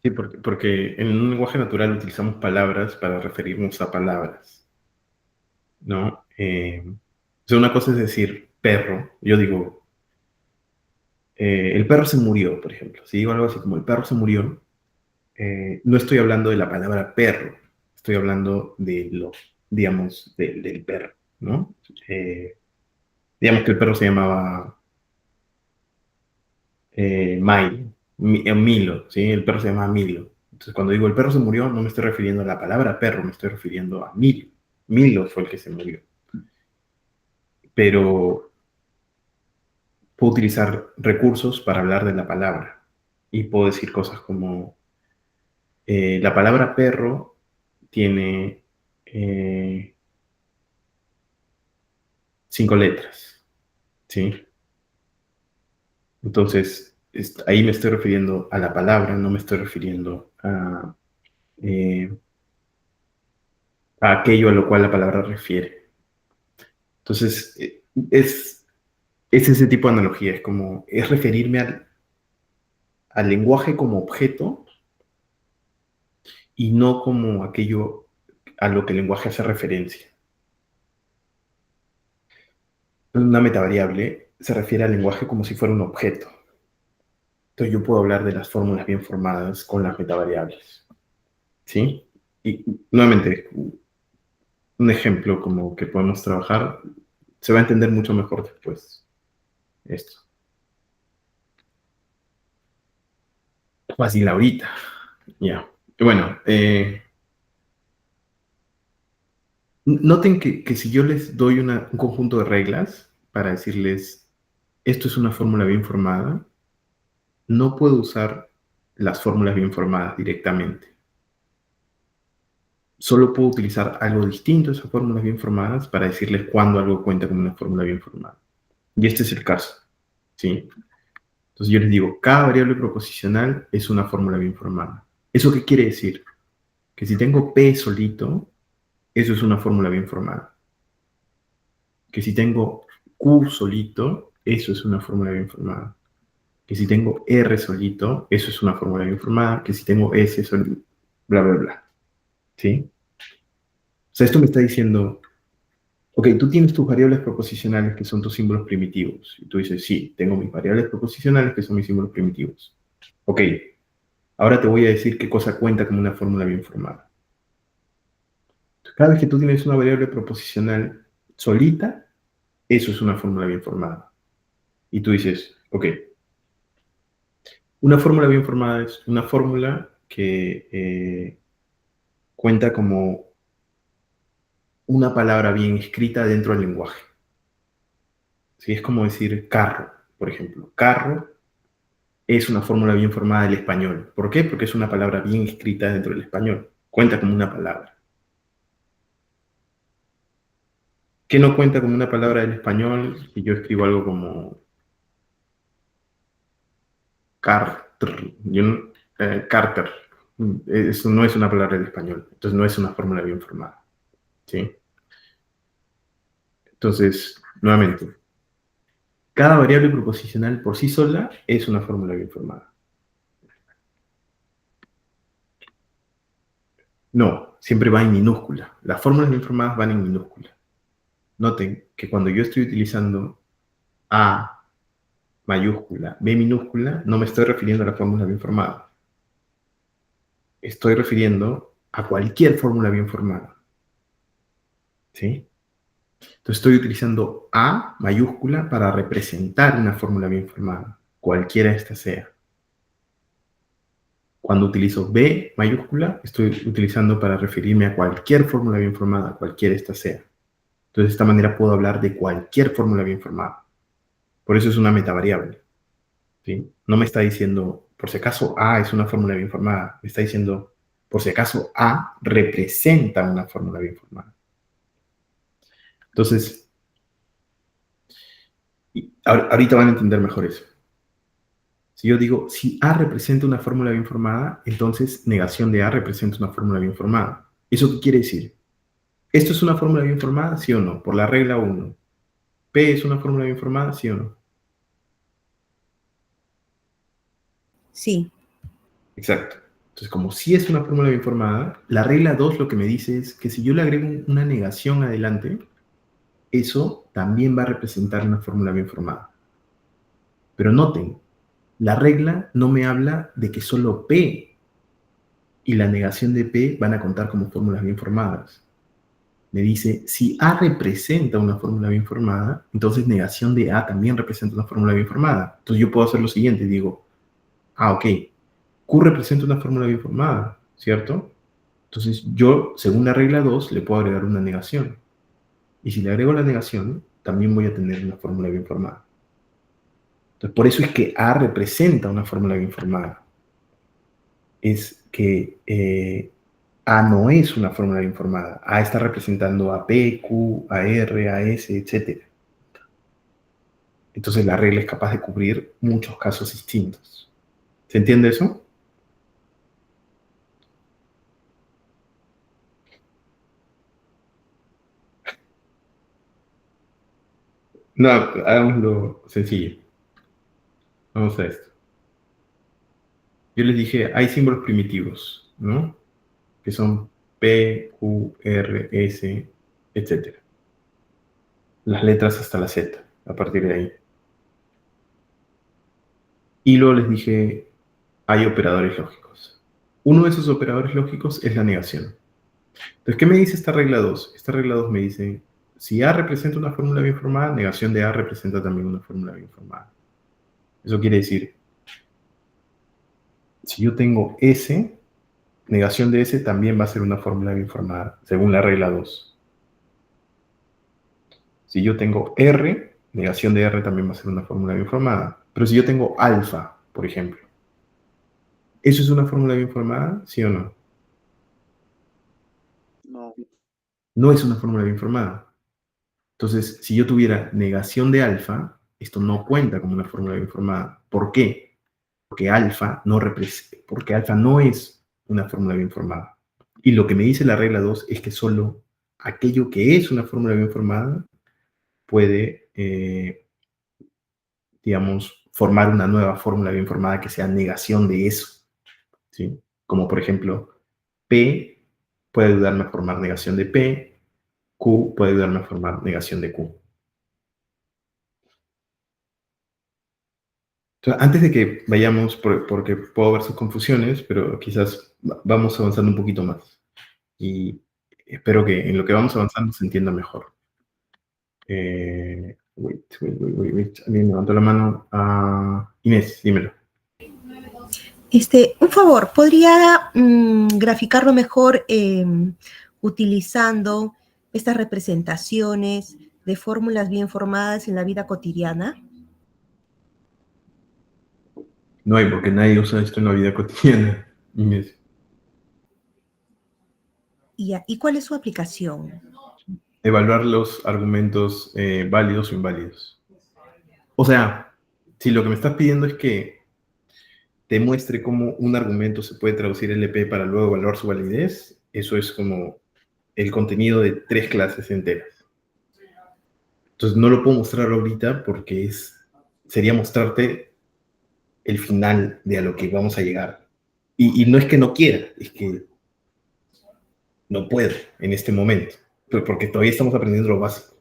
A: Sí, porque en un lenguaje natural utilizamos palabras para referirnos a palabras, ¿no? O sea, una cosa es decir perro. Yo digo, el perro se murió, por ejemplo. Si digo algo así como el perro se murió, no estoy hablando de la palabra perro, estoy hablando de lo, digamos, del perro, ¿no? Digamos que el perro se llamaba Milo, ¿sí? El perro se llamaba Milo. Entonces, cuando digo el perro se murió, no me estoy refiriendo a la palabra perro, me estoy refiriendo a Milo. Milo fue el que se murió. Pero puedo utilizar recursos para hablar de la palabra. Y puedo decir cosas como, la palabra perro tiene 5 letras, ¿sí? Entonces, ahí me estoy refiriendo a la palabra, no me estoy refiriendo a aquello a lo cual la palabra refiere. Entonces, es ese tipo de analogía, es referirme al lenguaje como objeto y no como aquello a lo que el lenguaje hace referencia. Una metavariable se refiere al lenguaje como si fuera un objeto. Entonces yo puedo hablar de las fórmulas bien formadas con las metavariables, ¿sí? Y nuevamente, un ejemplo como que podemos trabajar, se va a entender mucho mejor después esto. Fácil ahorita, ya. Bueno, noten que si yo les doy un conjunto de reglas para decirles, esto es una fórmula bien formada, no puedo usar las fórmulas bien formadas directamente. Solo puedo utilizar algo distinto de esas fórmulas bien formadas para decirles cuándo algo cuenta como una fórmula bien formada. Y este es el caso, ¿sí? Entonces yo les digo, cada variable proposicional es una fórmula bien formada. ¿Eso qué quiere decir? Que si tengo P solito, eso es una fórmula bien formada. Que si tengo Q solito, eso es una fórmula bien formada. Que si tengo R solito, eso es una fórmula bien formada. Que si tengo S solito, bla, bla, bla. ¿Sí? O sea, esto me está diciendo, ok, tú tienes tus variables proposicionales que son tus símbolos primitivos. Y tú dices, sí, tengo mis variables proposicionales que son mis símbolos primitivos. Ok, ahora te voy a decir qué cosa cuenta como una fórmula bien formada. Cada vez que tú tienes una variable proposicional solita, eso es una fórmula bien formada. Y tú dices, ok, una fórmula bien formada es una fórmula que cuenta como una palabra bien escrita dentro del lenguaje. ¿Sí? Es como decir carro, por ejemplo. Carro es una fórmula bien formada del español. ¿Por qué? Porque es una palabra bien escrita dentro del español. Cuenta como una palabra. ¿Qué no cuenta como una palabra del español si yo escribo algo como Carter? Carter. Eso no es una palabra del español. Entonces no es una fórmula bien formada. ¿Sí? Entonces, nuevamente, cada variable proposicional por sí sola es una fórmula bien formada. No, siempre va en minúscula. Las fórmulas bien formadas van en minúscula. Noten que cuando yo estoy utilizando A mayúscula, B minúscula, no me estoy refiriendo a la fórmula bien formada. Estoy refiriendo a cualquier fórmula bien formada. ¿Sí? Entonces estoy utilizando A mayúscula para representar una fórmula bien formada, cualquiera esta sea. Cuando utilizo B mayúscula, estoy utilizando para referirme a cualquier fórmula bien formada, cualquiera esta sea. Entonces, de esta manera puedo hablar de cualquier fórmula bien formada. Por eso es una metavariable. ¿Sí? No me está diciendo, por si acaso A es una fórmula bien formada. Me está diciendo, por si acaso A representa una fórmula bien formada. Entonces, ahorita van a entender mejor eso. Si yo digo, si A representa una fórmula bien formada, entonces negación de A representa una fórmula bien formada. ¿Eso qué quiere decir? ¿Esto es una fórmula bien formada, sí o no? Por la regla 1. ¿P es una fórmula bien formada, sí o no?
D: Sí.
A: Exacto. Entonces, como si es una fórmula bien formada, la regla 2 lo que me dice es que si yo le agrego una negación adelante, eso también va a representar una fórmula bien formada. Pero noten, la regla no me habla de que solo P y la negación de P van a contar como fórmulas bien formadas. Me dice, si A representa una fórmula bien formada, entonces negación de A también representa una fórmula bien formada. Entonces yo puedo hacer lo siguiente, digo, ok, Q representa una fórmula bien formada, ¿cierto? Entonces yo, según la regla 2, le puedo agregar una negación. Y si le agrego la negación, también voy a tener una fórmula bien formada. Entonces, por eso es que A representa una fórmula bien formada. Es que A no es una fórmula bien formada. A está representando a P, Q, a R, a S, etc. Entonces la regla es capaz de cubrir muchos casos distintos. ¿Se entiende eso? No, hagámoslo sencillo. Vamos a esto. Yo les dije, hay símbolos primitivos, ¿no? Que son P, Q, R, S, etc. Las letras hasta la Z, a partir de ahí. Y luego les dije, hay operadores lógicos. Uno de esos operadores lógicos es la negación. Entonces, ¿qué me dice esta regla 2? Esta regla 2 me dice, si A representa una fórmula bien formada, negación de A representa también una fórmula bien formada. Eso quiere decir, si yo tengo S, negación de S también va a ser una fórmula bien formada, según la regla 2. Si yo tengo R, negación de R también va a ser una fórmula bien formada. Pero si yo tengo alfa, por ejemplo, ¿eso es una fórmula bien formada? ¿Sí o no?
F: No.
A: No es una fórmula bien formada. Entonces, si yo tuviera negación de alfa, esto no cuenta como una fórmula bien formada. ¿Por qué? Porque alfa no es una fórmula bien formada. Y lo que me dice la regla 2 es que solo aquello que es una fórmula bien formada puede, digamos, formar una nueva fórmula bien formada que sea negación de eso, ¿sí? Como por ejemplo, P puede ayudarme a formar negación de P, Q puede ayudarme a formar negación de Q. Entonces, antes de que vayamos, porque puedo ver sus confusiones, pero quizás vamos avanzando un poquito más. Y espero que en lo que vamos avanzando se entienda mejor. Wait. Alguien levantó la mano. Inés, dímelo.
G: Un favor, ¿podría graficarlo mejor utilizando estas representaciones de fórmulas bien formadas en la vida cotidiana?
A: No hay, porque nadie usa esto en la vida cotidiana, Inés.
G: ¿Y cuál es su aplicación?
A: Evaluar los argumentos válidos o inválidos. O sea, si lo que me estás pidiendo es que te muestre cómo un argumento se puede traducir en LP para luego evaluar su validez, eso es como el contenido de 3 clases enteras. Entonces no lo puedo mostrar ahorita porque sería mostrarte el final de a lo que vamos a llegar. Y no es que no quiera, es que no puedo en este momento, pero porque todavía estamos aprendiendo lo básico.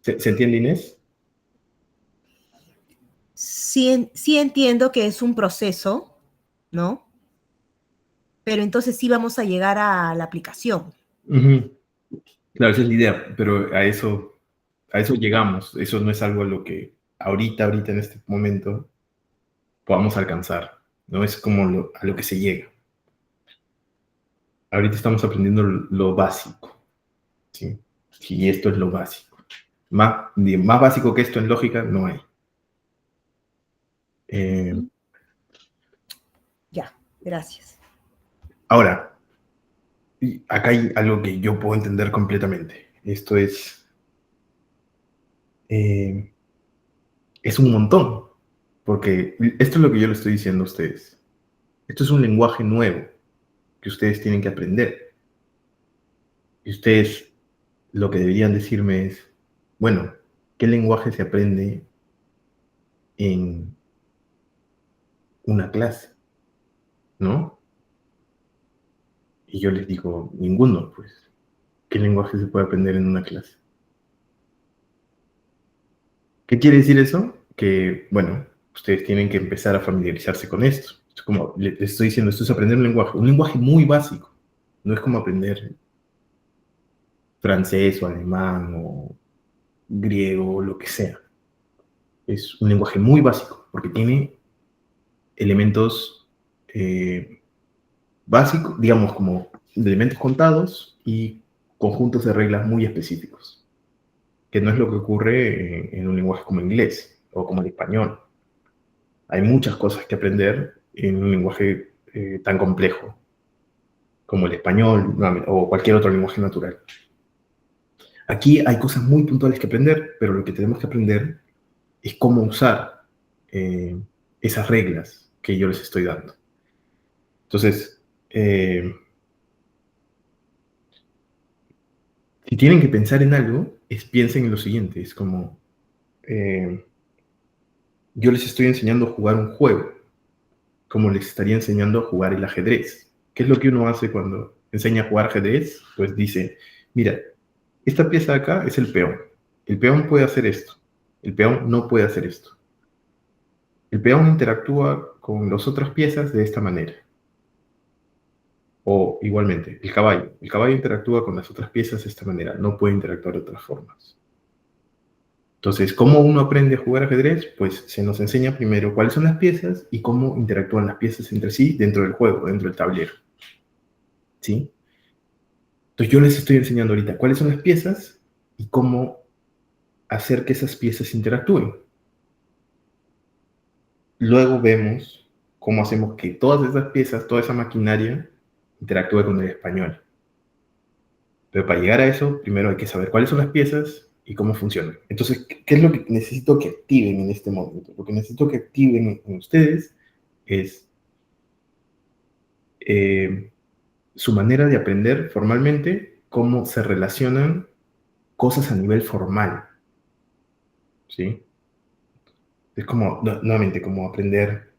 A: ¿Se entiende, Inés?
G: Sí entiendo que es un proceso, ¿no? Pero entonces sí vamos a llegar a la aplicación.
A: Uh-huh. Claro, esa es la idea, pero a eso llegamos. Eso no es algo a lo que ahorita en este momento podamos alcanzar. No es como a lo que se llega. Ahorita estamos aprendiendo lo básico. ¿Sí? Y esto es lo básico. Más básico que esto en lógica no hay.
G: Ya, gracias.
A: Ahora, acá hay algo que yo puedo entender completamente. Esto es un montón, porque esto es lo que yo le estoy diciendo a ustedes. Esto es un lenguaje nuevo que ustedes tienen que aprender. Y ustedes lo que deberían decirme es, bueno, ¿qué lenguaje se aprende en una clase? ¿No? Y yo les digo, ninguno, pues. ¿Qué lenguaje se puede aprender en una clase? ¿Qué quiere decir eso? Que, bueno, ustedes tienen que empezar a familiarizarse con esto. Es como les estoy diciendo, esto es aprender un lenguaje muy básico. No es como aprender francés o alemán o griego o lo que sea. Es un lenguaje muy básico porque tiene elementos básicos, digamos, como de elementos contados y conjuntos de reglas muy específicos, que no es lo que ocurre en un lenguaje como inglés o como el español. Hay muchas cosas que aprender en un lenguaje tan complejo como el español o cualquier otro lenguaje natural. Aquí hay cosas muy puntuales que aprender, pero lo que tenemos que aprender es cómo usar esas reglas que yo les estoy dando. Entonces, si tienen que pensar en algo, piensen en lo siguiente, es como, yo les estoy enseñando a jugar un juego, como les estaría enseñando a jugar el ajedrez. ¿Qué es lo que uno hace cuando enseña a jugar ajedrez? Pues dice, mira, esta pieza de acá es el peón. El peón puede hacer esto. El peón no puede hacer esto. El peón interactúa con las otras piezas de esta manera. O igualmente, el caballo. El caballo interactúa con las otras piezas de esta manera. No puede interactuar de otras formas. Entonces, ¿cómo uno aprende a jugar ajedrez? Pues se nos enseña primero cuáles son las piezas y cómo interactúan las piezas entre sí dentro del juego, dentro del tablero. ¿Sí? Entonces yo les estoy enseñando ahorita cuáles son las piezas y cómo hacer que esas piezas interactúen. Luego vemos cómo hacemos que todas esas piezas, toda esa maquinaria, interactúe con el español. Pero para llegar a eso, primero hay que saber cuáles son las piezas y cómo funcionan. Entonces, ¿qué es lo que necesito que activen en este momento? Lo que necesito que activen en ustedes es su manera de aprender formalmente cómo se relacionan cosas a nivel formal. ¿Sí? Es como, nuevamente, como aprender,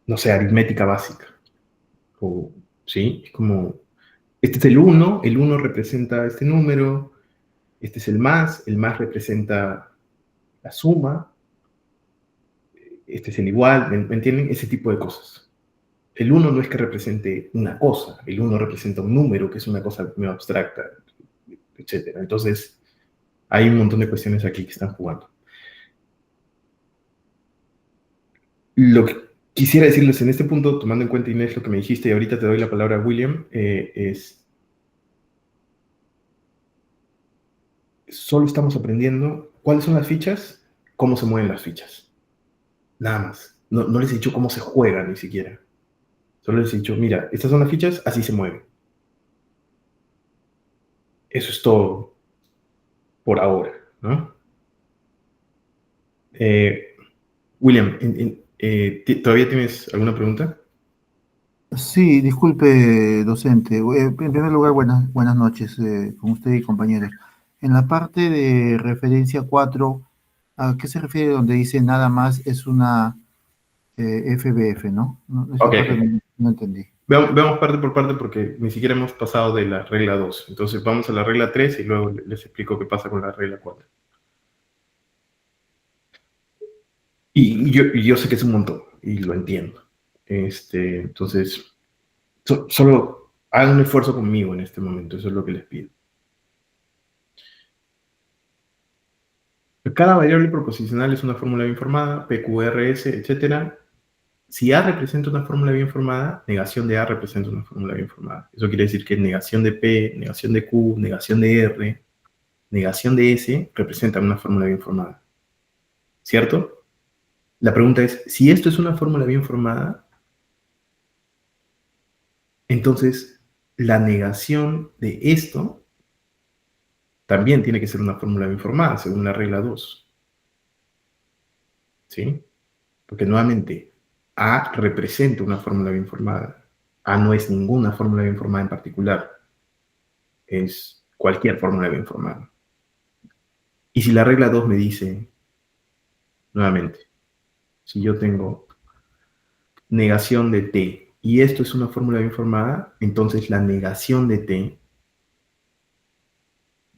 A: no sé, aritmética básica. O, ¿sí? Es como, este es el 1 representa este número, este es el más representa la suma, este es el igual, ¿me entienden? Ese tipo de cosas. El 1 no es que represente una cosa, el 1 representa un número, que es una cosa muy abstracta, etc. Entonces, hay un montón de cuestiones aquí que están jugando. Lo que quisiera decirles en este punto, tomando en cuenta, Inés, lo que me dijiste, y ahorita te doy la palabra a William, es, solo estamos aprendiendo cuáles son las fichas, cómo se mueven las fichas. Nada más. No les he dicho cómo se juega ni siquiera. Solo les he dicho, mira, estas son las fichas, así se mueven. Eso es todo por ahora, ¿no? William, ¿todavía tienes alguna pregunta?
F: Sí, disculpe, docente. En primer lugar, buenas noches con usted y compañeros. En la parte de referencia 4, ¿a qué se refiere donde dice nada más es una FBF, ¿no? Esa
A: Ok.
F: parte no entendí.
A: Veamos parte por parte porque ni siquiera hemos pasado de la regla 2. Entonces vamos a la regla 3 y luego les explico qué pasa con la regla 4. Y yo sé que es un montón y lo entiendo. Entonces, solo hagan un esfuerzo conmigo en este momento, eso es lo que les pido. Cada variable proposicional es una fórmula bien formada, PQRS, etc. Si A representa una fórmula bien formada, negación de A representa una fórmula bien formada. Eso quiere decir que negación de P, negación de Q, negación de R, negación de S representan una fórmula bien formada. ¿Cierto? La pregunta es, si esto es una fórmula bien formada, entonces la negación de esto también tiene que ser una fórmula bien formada, según la regla 2. ¿Sí? Porque nuevamente, A representa una fórmula bien formada. A no es ninguna fórmula bien formada en particular. Es cualquier fórmula bien formada. Y si la regla 2 me dice, nuevamente, si yo tengo negación de T, y esto es una fórmula bien formada, entonces la negación de T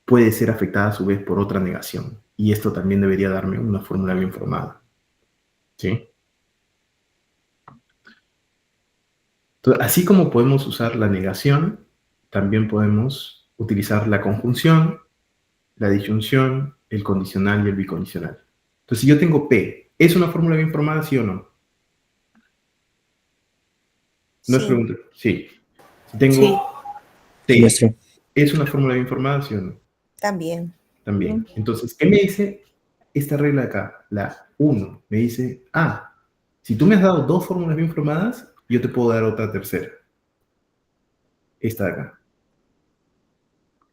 A: puede ser afectada a su vez por otra negación, y esto también debería darme una fórmula bien formada. ¿Sí? Entonces, así como podemos usar la negación, también podemos utilizar la conjunción, la disyunción, el condicional y el bicondicional. Entonces, si yo tengo P, ¿es una fórmula bien formada, sí o no? No es
G: Sí,
A: pregunta. Sí. Si tengo
G: sí,
A: T,
H: Sí, maestro.
A: ¿es una fórmula bien formada, sí o no?
G: también.
A: También. Entonces, ¿qué me dice esta regla de acá? La 1 me dice, si tú me has dado dos fórmulas bien formadas, yo te puedo dar otra tercera. Esta de acá.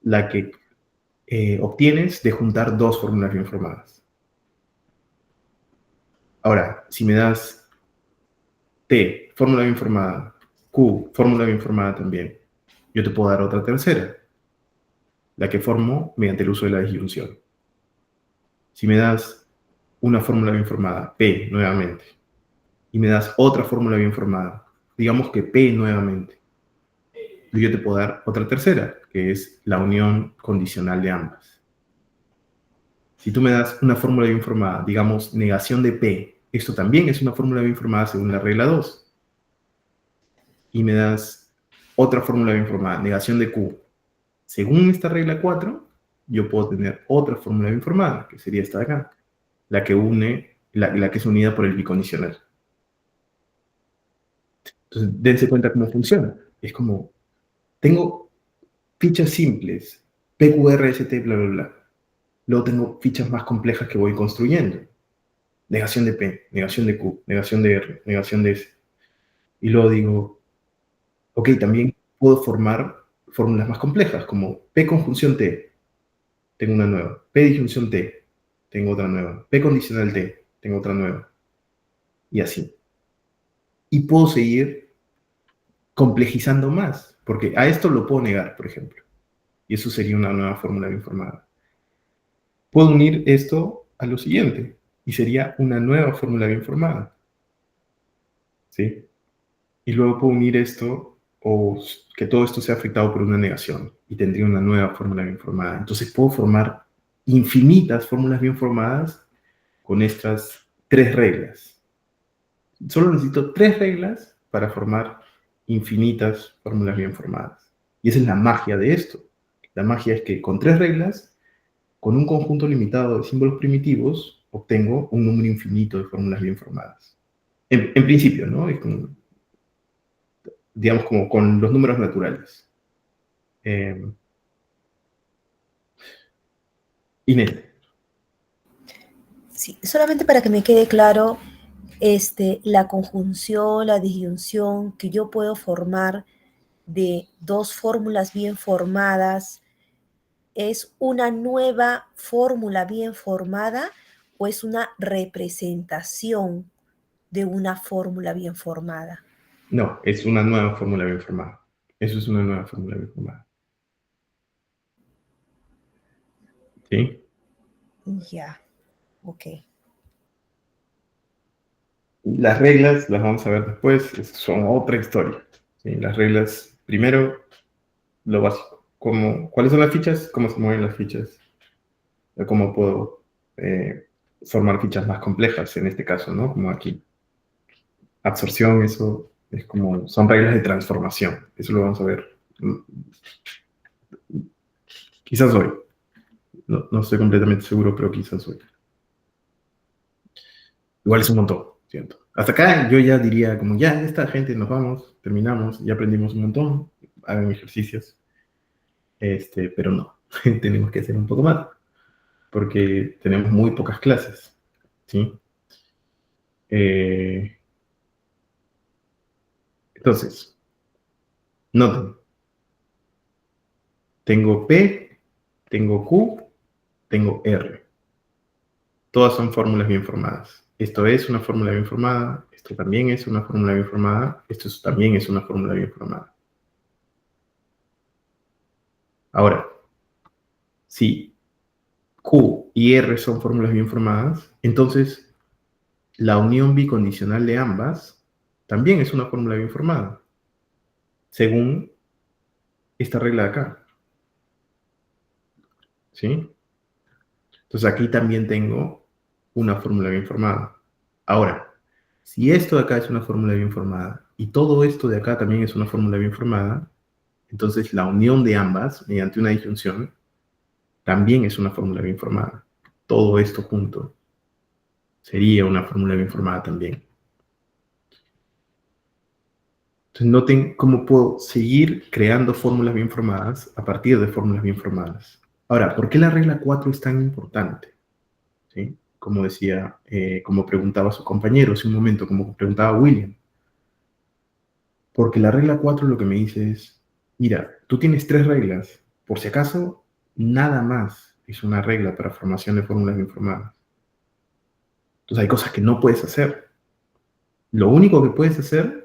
A: La que obtienes de juntar dos fórmulas bien formadas. Ahora, si me das T, fórmula bien formada, Q, fórmula bien formada también, yo te puedo dar otra tercera, la que formo mediante el uso de la disyunción. Si me das una fórmula bien formada, P nuevamente, y me das otra fórmula bien formada, digamos que P nuevamente, yo te puedo dar otra tercera, que es la unión condicional de ambas. Si tú me das una fórmula bien formada, digamos negación de P, esto también es una fórmula bien formada según la regla 2. Y me das otra fórmula bien formada, negación de Q. Según esta regla 4, yo puedo tener otra fórmula bien formada, que sería esta de acá, la que une, la que es unida por el bicondicional. Entonces, dense cuenta cómo funciona. Es como, tengo fichas simples, PQRST, bla, bla, bla. Luego tengo fichas más complejas que voy construyendo. Negación de P, negación de Q, negación de R, negación de S. Y luego digo, ok, también puedo formar fórmulas más complejas, como P conjunción T, tengo una nueva. P disyunción T, tengo otra nueva. P condicional T, tengo otra nueva. Y así. Y puedo seguir complejizando más, porque a esto lo puedo negar, por ejemplo. Y eso sería una nueva fórmula bien formada. Puedo unir esto a lo siguiente, y sería una nueva fórmula bien formada. ¿Sí? Y luego puedo unir esto, o que todo esto sea afectado por una negación, y tendría una nueva fórmula bien formada. Entonces puedo formar infinitas fórmulas bien formadas con estas tres reglas. Solo necesito tres reglas para formar infinitas fórmulas bien formadas. Y esa es la magia de esto. La magia es que con tres reglas, con un conjunto limitado de símbolos primitivos, obtengo un número infinito de fórmulas bien formadas. En principio, ¿no? Es como, digamos, como con los números naturales. Inés.
G: Sí, solamente para que me quede claro, la conjunción, la disyunción que yo puedo formar de dos fórmulas bien formadas, ¿es una nueva fórmula bien formada o es una representación de una fórmula bien formada?
A: No, es una nueva fórmula bien formada. Eso es una nueva fórmula bien formada. ¿Sí?
G: Ya, ok.
A: Las reglas las vamos a ver después, son otra historia. ¿Sí? Las reglas, primero, lo básico. ¿Cuáles son las fichas? ¿Cómo se mueven las fichas? ¿Cómo puedo formar fichas más complejas en este caso, ¿no? Como aquí. Absorción, eso es como, son reglas de transformación. Eso lo vamos a ver. Quizás hoy. No estoy completamente seguro, pero quizás hoy. Igual es un montón, ¿cierto? Hasta acá yo ya diría como, ya esta gente, nos vamos, terminamos, ya aprendimos un montón, hagan ejercicios. Pero no, tenemos que hacer un poco más, porque tenemos muy pocas clases, ¿sí? Entonces, noten, tengo P, tengo Q, tengo R. Todas son fórmulas bien formadas. Esto es una fórmula bien formada, esto también es una fórmula bien formada, esto también es una fórmula bien formada. Ahora, si Q y R son fórmulas bien formadas, entonces la unión bicondicional de ambas también es una fórmula bien formada, según esta regla de acá. ¿Sí? Entonces aquí también tengo una fórmula bien formada. Ahora, si esto de acá es una fórmula bien formada y todo esto de acá también es una fórmula bien formada, entonces la unión de ambas mediante una disyunción también es una fórmula bien formada. Todo esto junto sería una fórmula bien formada también. Entonces noten cómo puedo seguir creando fórmulas bien formadas a partir de fórmulas bien formadas. Ahora, ¿por qué la regla 4 es tan importante? ¿Sí? Como decía, como preguntaba su compañero hace un momento, como preguntaba William. Porque la regla 4 lo que me dice es, mira, tú tienes 3 reglas, por si acaso, nada más es una regla para formación de fórmulas bien formadas. Entonces hay cosas que no puedes hacer. Lo único que puedes hacer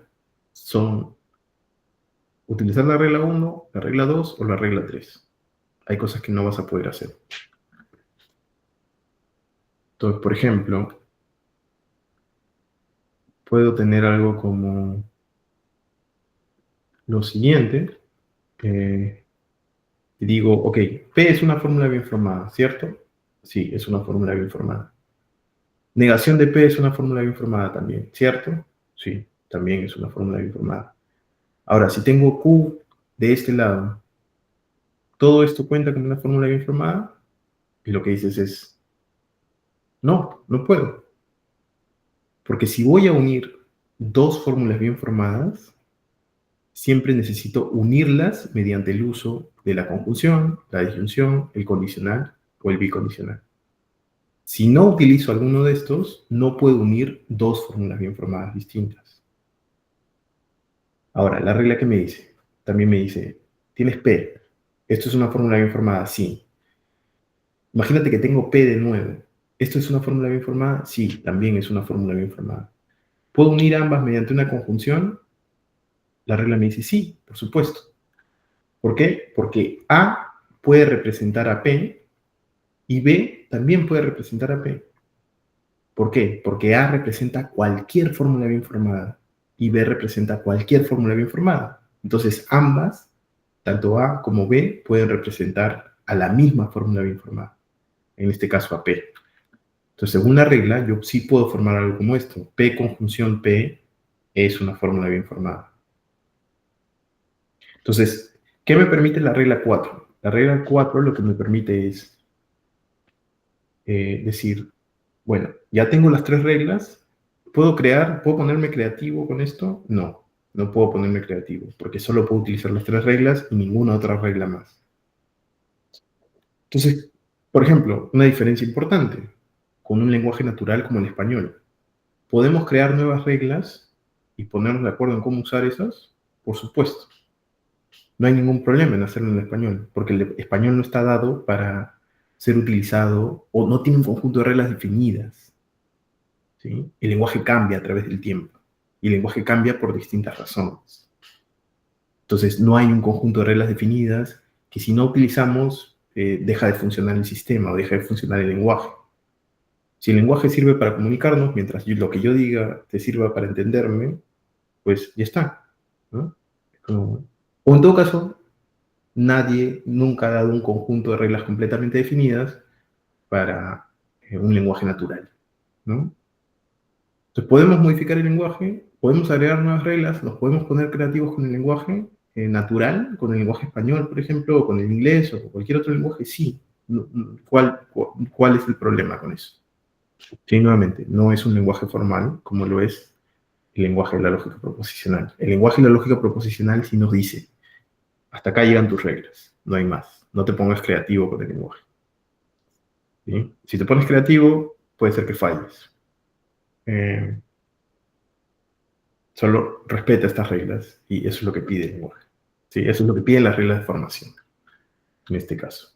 A: son utilizar la regla 1, la regla 2 o la regla 3. Hay cosas que no vas a poder hacer. Entonces, por ejemplo, puedo tener algo como lo siguiente. Digo, ok, P es una fórmula bien formada, ¿cierto? Sí, es una fórmula bien formada. Negación de P es una fórmula bien formada también, ¿cierto? Sí, también es una fórmula bien formada. Ahora, si tengo Q de este lado, ¿todo esto cuenta como una fórmula bien formada? Y lo que dices es, no, no puedo. Porque si voy a unir dos fórmulas bien formadas, siempre necesito unirlas mediante el uso de la conjunción, la disyunción, el condicional o el bicondicional. Si no utilizo alguno de estos, no puedo unir dos fórmulas bien formadas distintas. Ahora, la regla que me dice, también me dice, tienes P. ¿Esto es una fórmula bien formada? Sí. Imagínate que tengo P de nuevo. ¿Esto es una fórmula bien formada? Sí, también es una fórmula bien formada. ¿Puedo unir ambas mediante una conjunción? La regla me dice sí, por supuesto. ¿Por qué? Porque A puede representar a P y B también puede representar a P. ¿Por qué? Porque A representa cualquier fórmula bien formada y B representa cualquier fórmula bien formada. Entonces, ambas, tanto A como B, pueden representar a la misma fórmula bien formada. En este caso, a P. Entonces, según la regla, yo sí puedo formar algo como esto. P conjunción P es una fórmula bien formada. Entonces, ¿qué me permite la regla 4? La regla 4 lo que me permite es decir, bueno, ya tengo las 3 reglas, ¿puedo ponerme creativo con esto? No, no puedo ponerme creativo, porque solo puedo utilizar las 3 reglas y ninguna otra regla más. Entonces, por ejemplo, una diferencia importante, con un lenguaje natural como el español. ¿Podemos crear nuevas reglas y ponernos de acuerdo en cómo usar esas? Por supuesto. No hay ningún problema en hacerlo en español, porque el español no está dado para ser utilizado o no tiene un conjunto de reglas definidas. ¿Sí? El lenguaje cambia a través del tiempo y el lenguaje cambia por distintas razones. Entonces, no hay un conjunto de reglas definidas que si no utilizamos, deja de funcionar el sistema o deja de funcionar el lenguaje. Si el lenguaje sirve para comunicarnos, mientras lo que yo diga te sirva para entenderme, pues ya está, ¿no? O en todo caso, nadie nunca ha dado un conjunto de reglas completamente definidas para un lenguaje natural, ¿no? Entonces, podemos modificar el lenguaje, podemos agregar nuevas reglas, nos podemos poner creativos con el lenguaje natural, con el lenguaje español, por ejemplo, o con el inglés, o cualquier otro lenguaje, sí. ¿Cuál es el problema con eso? Sí, nuevamente, no es un lenguaje formal, como lo es el lenguaje de la lógica proposicional. El lenguaje de la lógica proposicional sí nos dice, hasta acá llegan tus reglas, no hay más. No te pongas creativo con el lenguaje. ¿Sí? Si te pones creativo, puede ser que falles. Solo respeta estas reglas y eso es lo que pide el lenguaje. ¿Sí? Eso es lo que piden las reglas de formación, en este caso.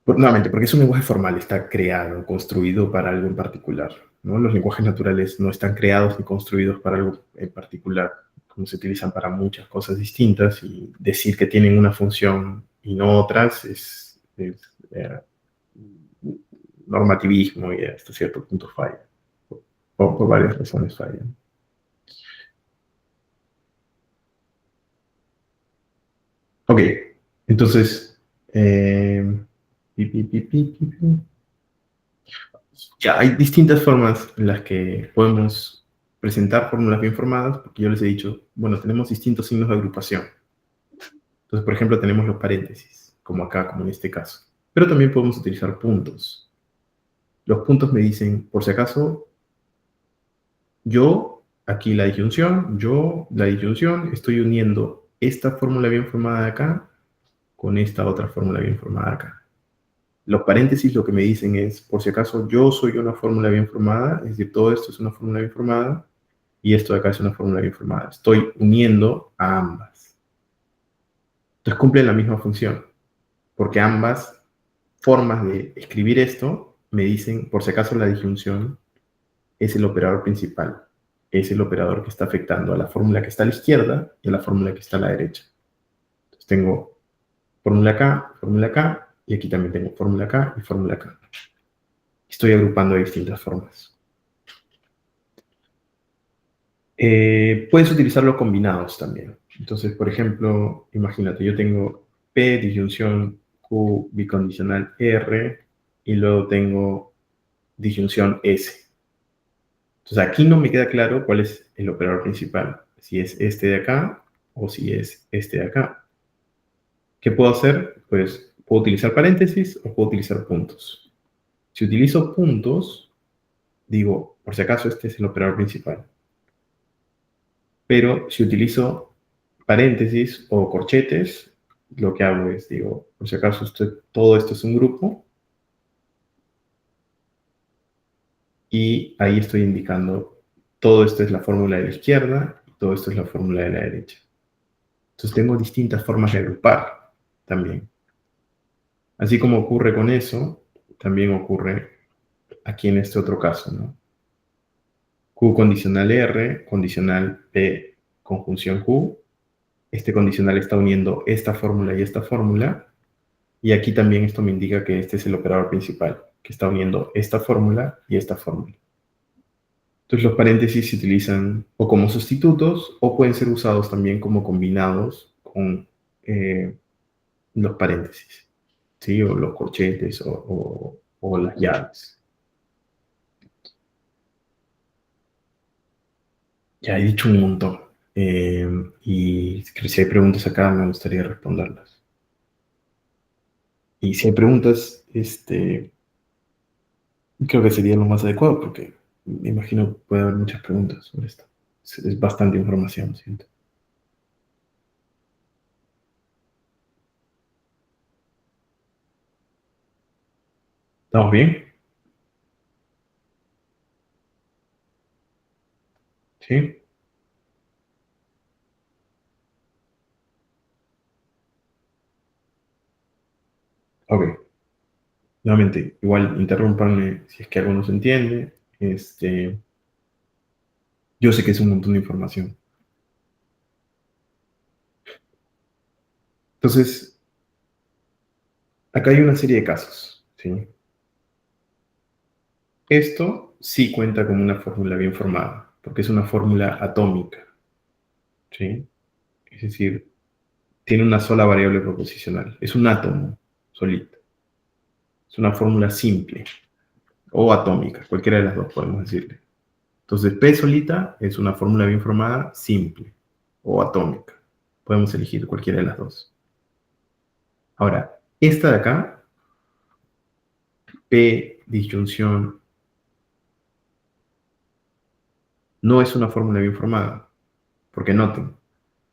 A: Nuevamente, porque es un lenguaje formal, está creado, construido para algo en particular, ¿no? Los lenguajes naturales no están creados ni construidos para algo en particular, como se utilizan para muchas cosas distintas, y decir que tienen una función y no otras es normativismo y hasta cierto punto falla. o por varias razones fallan. Ok, entonces, ya hay distintas formas en las que podemos presentar fórmulas bien formadas, porque yo les he dicho, bueno, tenemos distintos signos de agrupación. Entonces, por ejemplo, tenemos los paréntesis, como acá, como en este caso. Pero también podemos utilizar puntos. Los puntos me dicen, por si acaso, yo, aquí la disyunción, estoy uniendo esta fórmula bien formada de acá con esta otra fórmula bien formada de acá. Los paréntesis lo que me dicen es, por si acaso, yo soy una fórmula bien formada, es decir, todo esto es una fórmula bien formada, y esto de acá es una fórmula bien formada. Estoy uniendo a ambas. Entonces cumplen la misma función, porque ambas formas de escribir esto me dicen, por si acaso, la disyunción es el operador principal. Es el operador que está afectando a la fórmula que está a la izquierda y a la fórmula que está a la derecha. Entonces tengo fórmula acá, y aquí también tengo fórmula acá y fórmula acá. Estoy agrupando de distintas formas. Puedes utilizarlo combinados también. Entonces, por ejemplo, imagínate, yo tengo P disyunción Q bicondicional R y luego tengo disyunción S. Entonces, aquí no me queda claro cuál es el operador principal, si es este de acá o si es este de acá. ¿Qué puedo hacer? Pues puedo utilizar paréntesis o puedo utilizar puntos. Si utilizo puntos, digo, por si acaso este es el operador principal. Pero si utilizo paréntesis o corchetes, lo que hago es, digo, por si acaso todo esto es un grupo, y ahí estoy indicando, todo esto es la fórmula de la izquierda y todo esto es la fórmula de la derecha. Entonces tengo distintas formas de agrupar también. Así como ocurre con eso, también ocurre aquí en este otro caso, ¿no? Q condicional R, condicional P, conjunción Q. Este condicional está uniendo esta fórmula y esta fórmula. Y aquí también esto me indica que este es el operador principal, que está uniendo esta fórmula y esta fórmula. Entonces los paréntesis se utilizan o como sustitutos o pueden ser usados también como combinados con los paréntesis, ¿sí? O los corchetes o las llaves. Ya he dicho un montón. Y si hay preguntas acá, me gustaría responderlas. Y si hay preguntas, creo que sería lo más adecuado, porque me imagino que puede haber muchas preguntas sobre esto. Es bastante información, siento. ¿Estamos bien? ¿Sí? Ok. Nuevamente, igual interrúmpanme si es que algo no se entiende. Yo sé que es un montón de información. Entonces, acá hay una serie de casos, ¿sí? Esto sí cuenta como una fórmula bien formada, porque es una fórmula atómica, ¿sí? Es decir, tiene una sola variable proposicional. Es un átomo solito. Es una fórmula simple o atómica, cualquiera de las dos podemos decirle. Entonces, P solita es una fórmula bien formada simple o atómica. Podemos elegir cualquiera de las dos. Ahora, esta de acá, P disyunción, no es una fórmula bien formada, porque noten,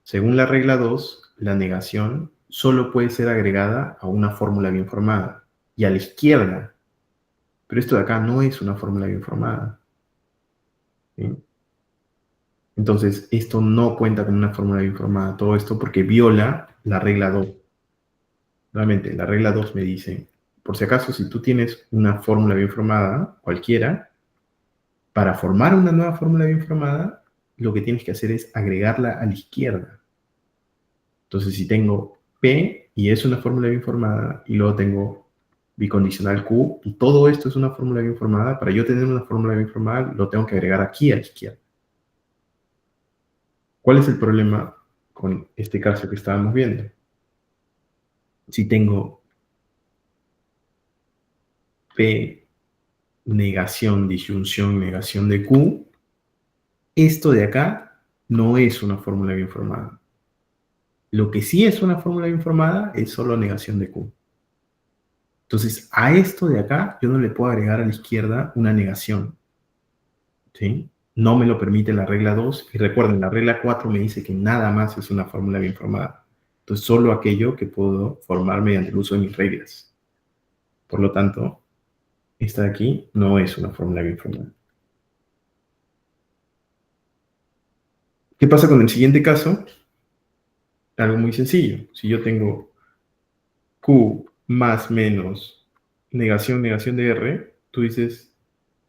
A: según la regla 2, la negación solo puede ser agregada a una fórmula bien formada y a la izquierda. Pero esto de acá no es una fórmula bien formada, ¿sí? Entonces, esto no cuenta con una fórmula bien formada, todo esto porque viola la regla 2. Nuevamente, la regla 2 me dice, por si acaso, si tú tienes una fórmula bien formada, cualquiera, para formar una nueva fórmula bien formada, lo que tienes que hacer es agregarla a la izquierda. Entonces, si tengo P y es una fórmula bien formada, y luego tengo bicondicional Q, y todo esto es una fórmula bien formada. Para yo tener una fórmula bien formada, lo tengo que agregar aquí a la izquierda. ¿Cuál es el problema con este caso que estábamos viendo? Si tengo P negación, disyunción, negación de Q, esto de acá no es una fórmula bien formada. Lo que sí es una fórmula bien formada es solo negación de Q. Entonces, a esto de acá yo no le puedo agregar a la izquierda una negación, ¿sí? No me lo permite la regla 2. Y recuerden, la regla 4 me dice que nada más es una fórmula bien formada. Entonces, solo aquello que puedo formar mediante el uso de mis reglas. Por lo tanto, esta de aquí no es una fórmula bien formada. ¿Qué pasa con el siguiente caso? Algo muy sencillo. Si yo tengo Q más menos negación, negación de R, tú dices,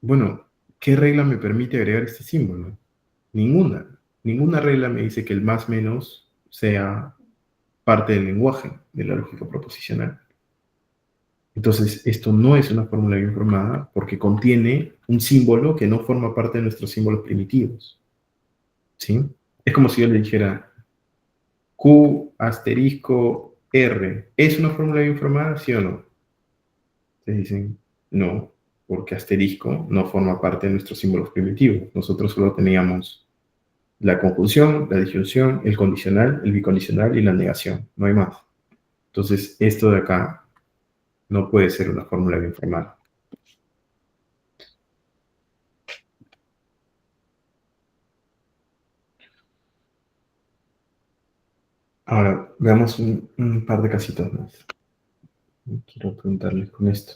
A: bueno, ¿qué regla me permite agregar este símbolo? Ninguna. Ninguna regla me dice que el más menos sea parte del lenguaje de la lógica proposicional. Entonces, esto no es una fórmula bien formada porque contiene un símbolo que no forma parte de nuestros símbolos primitivos. ¿Sí? Es como si yo le dijera Q asterisco R. ¿Es una fórmula bien formada, sí o no? Ustedes dicen, no, porque asterisco no forma parte de nuestros símbolos primitivos. Nosotros solo teníamos la conjunción, la disyunción, el condicional, el bicondicional y la negación. No hay más. Entonces, esto de acá no puede ser una fórmula bien formada. Ahora, veamos un par de casitos más. Quiero preguntarles con esto.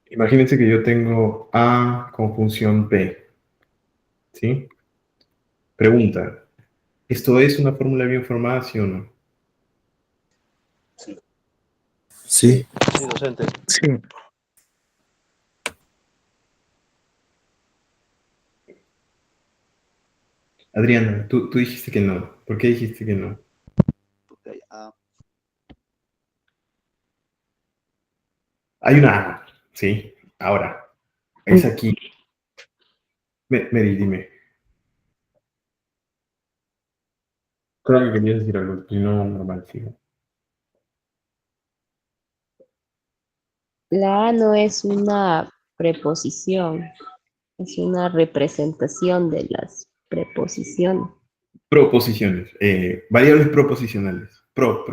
A: Imagínense que yo tengo A conjunción P. ¿Sí? Pregunta, ¿esto es una fórmula bien formada, sí o no?
H: Sí.
I: Sí.
H: Sí, docente.
I: Sí.
A: Adriana, tú dijiste que no. ¿Por qué dijiste que no?
H: Porque hay A.
A: Hay una A, ¿sí? Ahora, es aquí. Mary, dime. Creo que querías decir algo, si no, normal, sigo.
C: La A no es una preposición, es una representación de las preposiciones.
A: Proposiciones, variables proposicionales. Pro.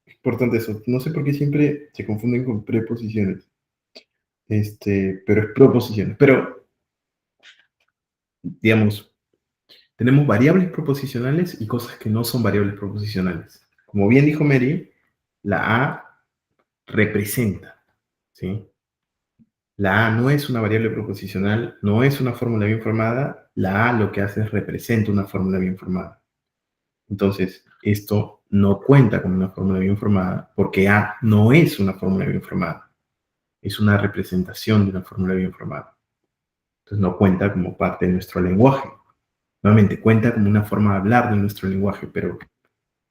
A: Importante eso. No sé por qué siempre se confunden con preposiciones. Pero es proposiciones. Pero, digamos, tenemos variables proposicionales y cosas que no son variables proposicionales. Como bien dijo Mary, la A representa, ¿sí? La A no es una variable proposicional, no es una fórmula bien formada. La A lo que hace es representa una fórmula bien formada. Entonces, esto no cuenta como una fórmula bien formada porque A no es una fórmula bien formada. Es una representación de una fórmula bien formada. Entonces, no cuenta como parte de nuestro lenguaje. Nuevamente, cuenta como una forma de hablar de nuestro lenguaje, pero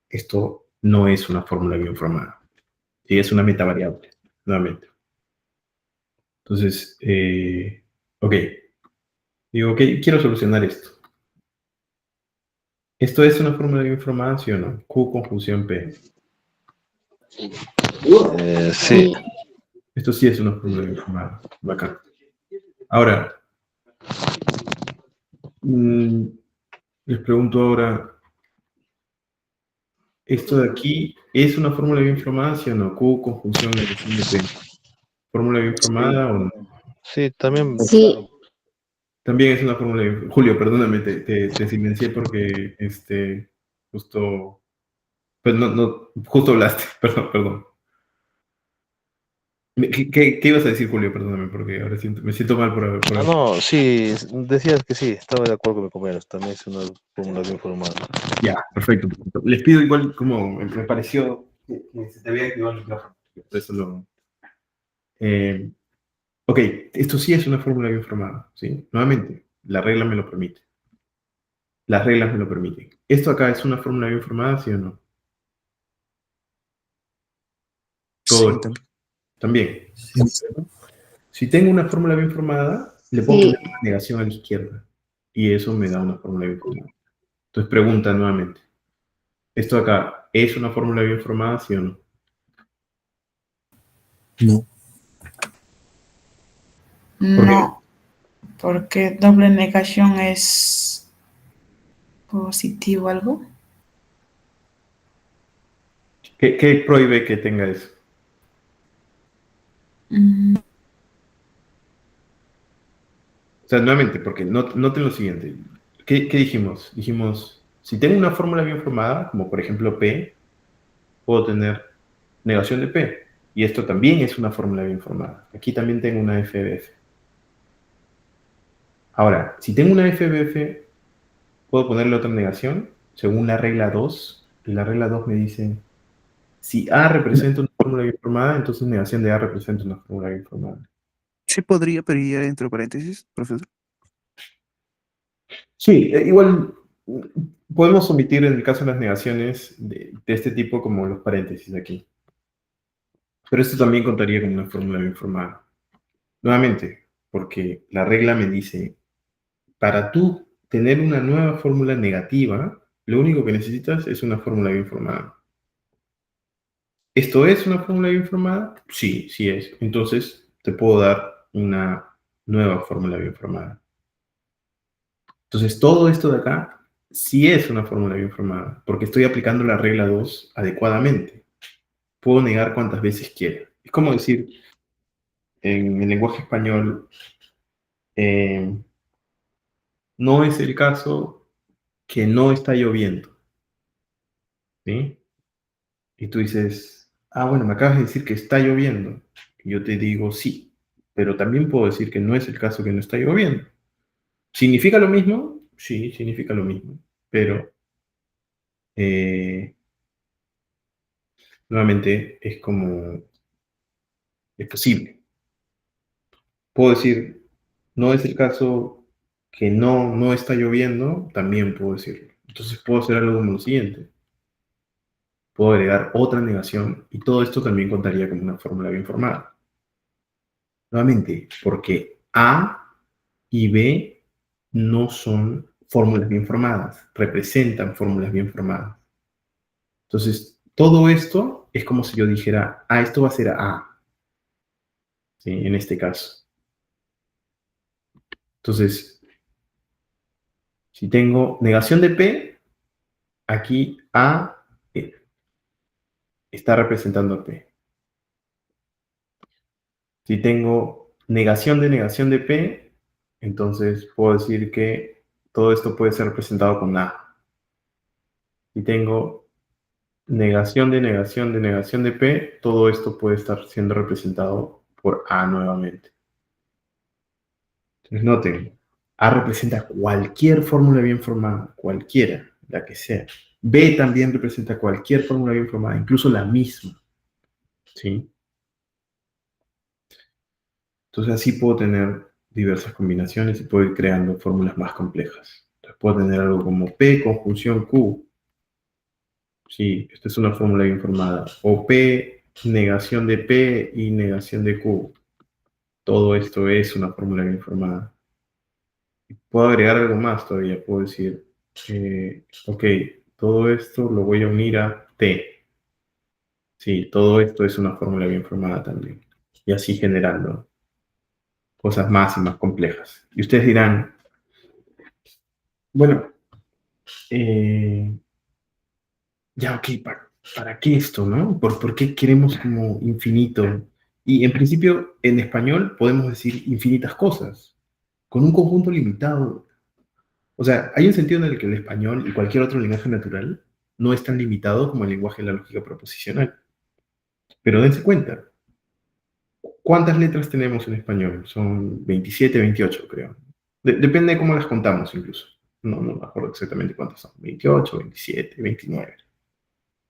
A: esto no es una fórmula bien formada. Sí, es una metavariable, nuevamente. Entonces, ok. Digo, ok, quiero solucionar esto. ¿Esto es una fórmula bien formada, sí o no? Q conjunción P.
H: Sí.
A: Esto sí es una fórmula bien formada. Bacán. Ahora, les pregunto ahora, ¿esto de aquí es una fórmula bien formada, sí o no? Q conjunción negación de P. ¿Fórmula bien formada o no?
H: Sí, también.
C: Sí,
A: También es una fórmula bien. Julio, perdóname, te silencié porque justo. Pues no, justo hablaste, perdón. ¿Qué ibas a decir, Julio? Perdóname, porque ahora me siento mal por.
H: No, sí, decías que sí, estaba de acuerdo con mi compañero, también es una fórmula bien formada.
A: Ya, perfecto. Les pido igual como me pareció que se te había activado el micrófono. Por eso lo. Ok, esto sí es una fórmula bien formada, ¿sí? Nuevamente, La regla me lo permite. Las reglas me lo permiten. ¿Esto acá es una fórmula bien formada, sí o no? Todo
I: Sí,
A: esto. También.
F: Sí.
A: Si tengo una fórmula bien formada, le puedo
C: Sí.
A: poner una negación a la izquierda. Y eso me da una fórmula bien formada. Entonces pregunta nuevamente. ¿Esto acá es una fórmula bien formada, sí o no?
I: no.
A: ¿Por qué?
E: No, porque doble negación es positivo algo.
A: ¿Qué prohíbe que tenga eso?
E: Mm,
A: O sea, nuevamente, porque noten lo siguiente. ¿Qué dijimos? Dijimos, si tengo una fórmula bien formada, como por ejemplo P, puedo tener negación de P. Y esto también es una fórmula bien formada. Aquí también tengo una FBF. Ahora, si tengo una FBF, puedo ponerle otra negación según la regla 2. Y la regla 2 me dice, si A representa una fórmula bien formada, entonces negación de A representa una fórmula bien formada.
J: Sí podría, pero ya entre paréntesis, profesor.
A: Sí, igual podemos omitir en el caso de las negaciones de este tipo como los paréntesis aquí. Pero esto también contaría como una fórmula bien formada. Nuevamente, porque la regla me dice, para tú tener una nueva fórmula negativa, lo único que necesitas es una fórmula bien formada. ¿Esto es una fórmula bien formada? Sí, sí es. Entonces te puedo dar una nueva fórmula bien formada. Entonces todo esto de acá sí es una fórmula bien formada, porque estoy aplicando la regla 2 adecuadamente. Puedo negar cuantas veces quiera. Es como decir, en el lenguaje español, eh, no es el caso que no está lloviendo, ¿sí? Y tú dices, ah, bueno, me acabas de decir que está lloviendo. Y yo te digo, sí, pero también puedo decir que no es el caso que no está lloviendo. ¿Significa lo mismo? Sí, significa lo mismo, pero eh, nuevamente es como, es posible. Puedo decir, no es el caso que no está lloviendo, también puedo decirlo. Entonces puedo hacer algo como lo siguiente. Puedo agregar otra negación y todo esto también contaría como una fórmula bien formada. Nuevamente, porque A y B no son fórmulas bien formadas, representan fórmulas bien formadas. Entonces, todo esto es como si yo dijera, ah, esto va a ser A, ¿sí? En este caso. Entonces, si tengo negación de P, aquí A está representando a P. Si tengo negación de P, entonces puedo decir que todo esto puede ser representado con A. Si tengo negación de P, todo esto puede estar siendo representado por A nuevamente. Entonces noten, A representa cualquier fórmula bien formada, cualquiera, la que sea. B también representa cualquier fórmula bien formada, incluso la misma. ¿Sí? Entonces así puedo tener diversas combinaciones y puedo ir creando fórmulas más complejas. Entonces puedo tener algo como P conjunción Q. Sí, esta es una fórmula bien formada. O P negación de P y negación de Q. Todo esto es una fórmula bien formada. Puedo agregar algo más todavía. Puedo decir, ok, todo esto lo voy a unir a T. Sí, todo esto es una fórmula bien formada también. Y así generando cosas más y más complejas. Y ustedes dirán, bueno, ya, ok, ¿para qué esto, no? ¿Por qué queremos como infinito? Y en principio, en español podemos decir infinitas cosas, con un conjunto limitado. O sea, hay un sentido en el que el español y cualquier otro lenguaje natural no es tan limitado como el lenguaje de la lógica proposicional. Pero dense cuenta, ¿cuántas letras tenemos en español? Son 27, 28, creo. Depende de cómo las contamos incluso. No me acuerdo exactamente cuántas son. 28, 27, 29.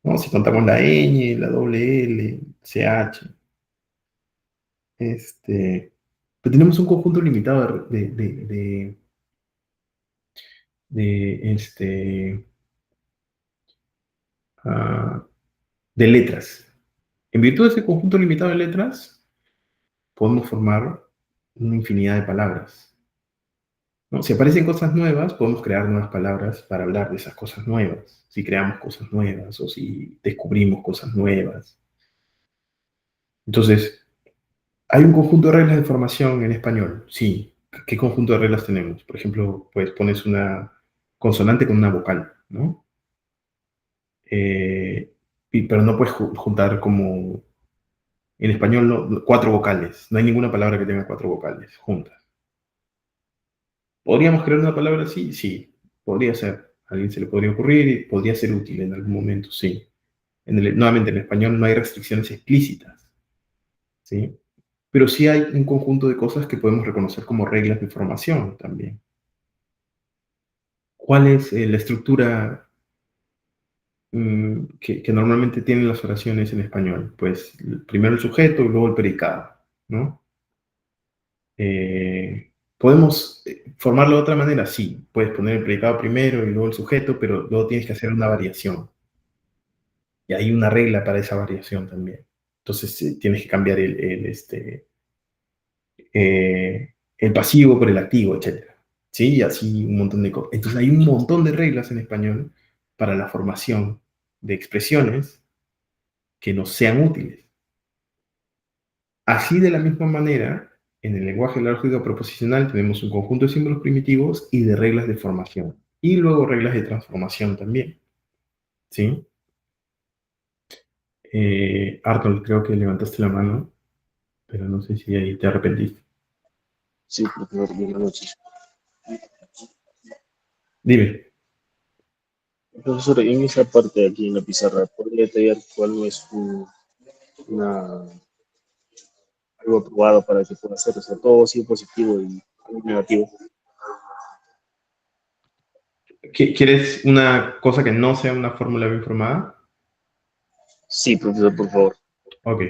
A: ¿No? Si contamos la ñ, la doble L, CH. Pero tenemos un conjunto limitado de ah, de letras. En virtud de ese conjunto limitado de letras, podemos formar una infinidad de palabras, ¿no? Si aparecen cosas nuevas, podemos crear nuevas palabras para hablar de esas cosas nuevas. Si creamos cosas nuevas o si descubrimos cosas nuevas. Entonces, ¿hay un conjunto de reglas de formación en español? Sí. ¿Qué conjunto de reglas tenemos? Por ejemplo, pues pones una consonante con una vocal, ¿no? Pero no puedes juntar como... En español, 4 vocales. No hay ninguna palabra que tenga 4 vocales juntas. ¿Podríamos crear una palabra así? Sí, podría ser. A alguien se le podría ocurrir y podría ser útil en algún momento, sí. Nuevamente, en español no hay restricciones explícitas, ¿sí? Pero sí hay un conjunto de cosas que podemos reconocer como reglas de formación también. ¿Cuál es la estructura que normalmente tienen las oraciones en español? Pues primero el sujeto y luego el predicado, ¿no? ¿Podemos formarlo de otra manera? Sí, puedes poner el predicado primero y luego el sujeto, pero luego tienes que hacer una variación. Y hay una regla para esa variación también. Entonces tienes que cambiar el pasivo por el activo, etc. ¿Sí? Y así un montón de cosas. Entonces hay un montón de reglas en español para la formación de expresiones que nos sean útiles. Así de la misma manera, en el lenguaje lógico proposicional tenemos un conjunto de símbolos primitivos y de reglas de formación. Y luego reglas de transformación también. ¿Sí? Arnold, creo que levantaste la mano, pero no sé si ahí te arrepentiste.
H: Sí, profesor, buenas noches.
A: Dime.
H: Profesor, en esa parte de aquí en la pizarra, ¿podría detallar cuál no es algo aprobado para que pueda hacer? O sea, todo sí positivo y algo negativo.
A: ¿Quieres una cosa que no sea una fórmula bien formada?
H: Sí, profesor, por favor.
A: Ok.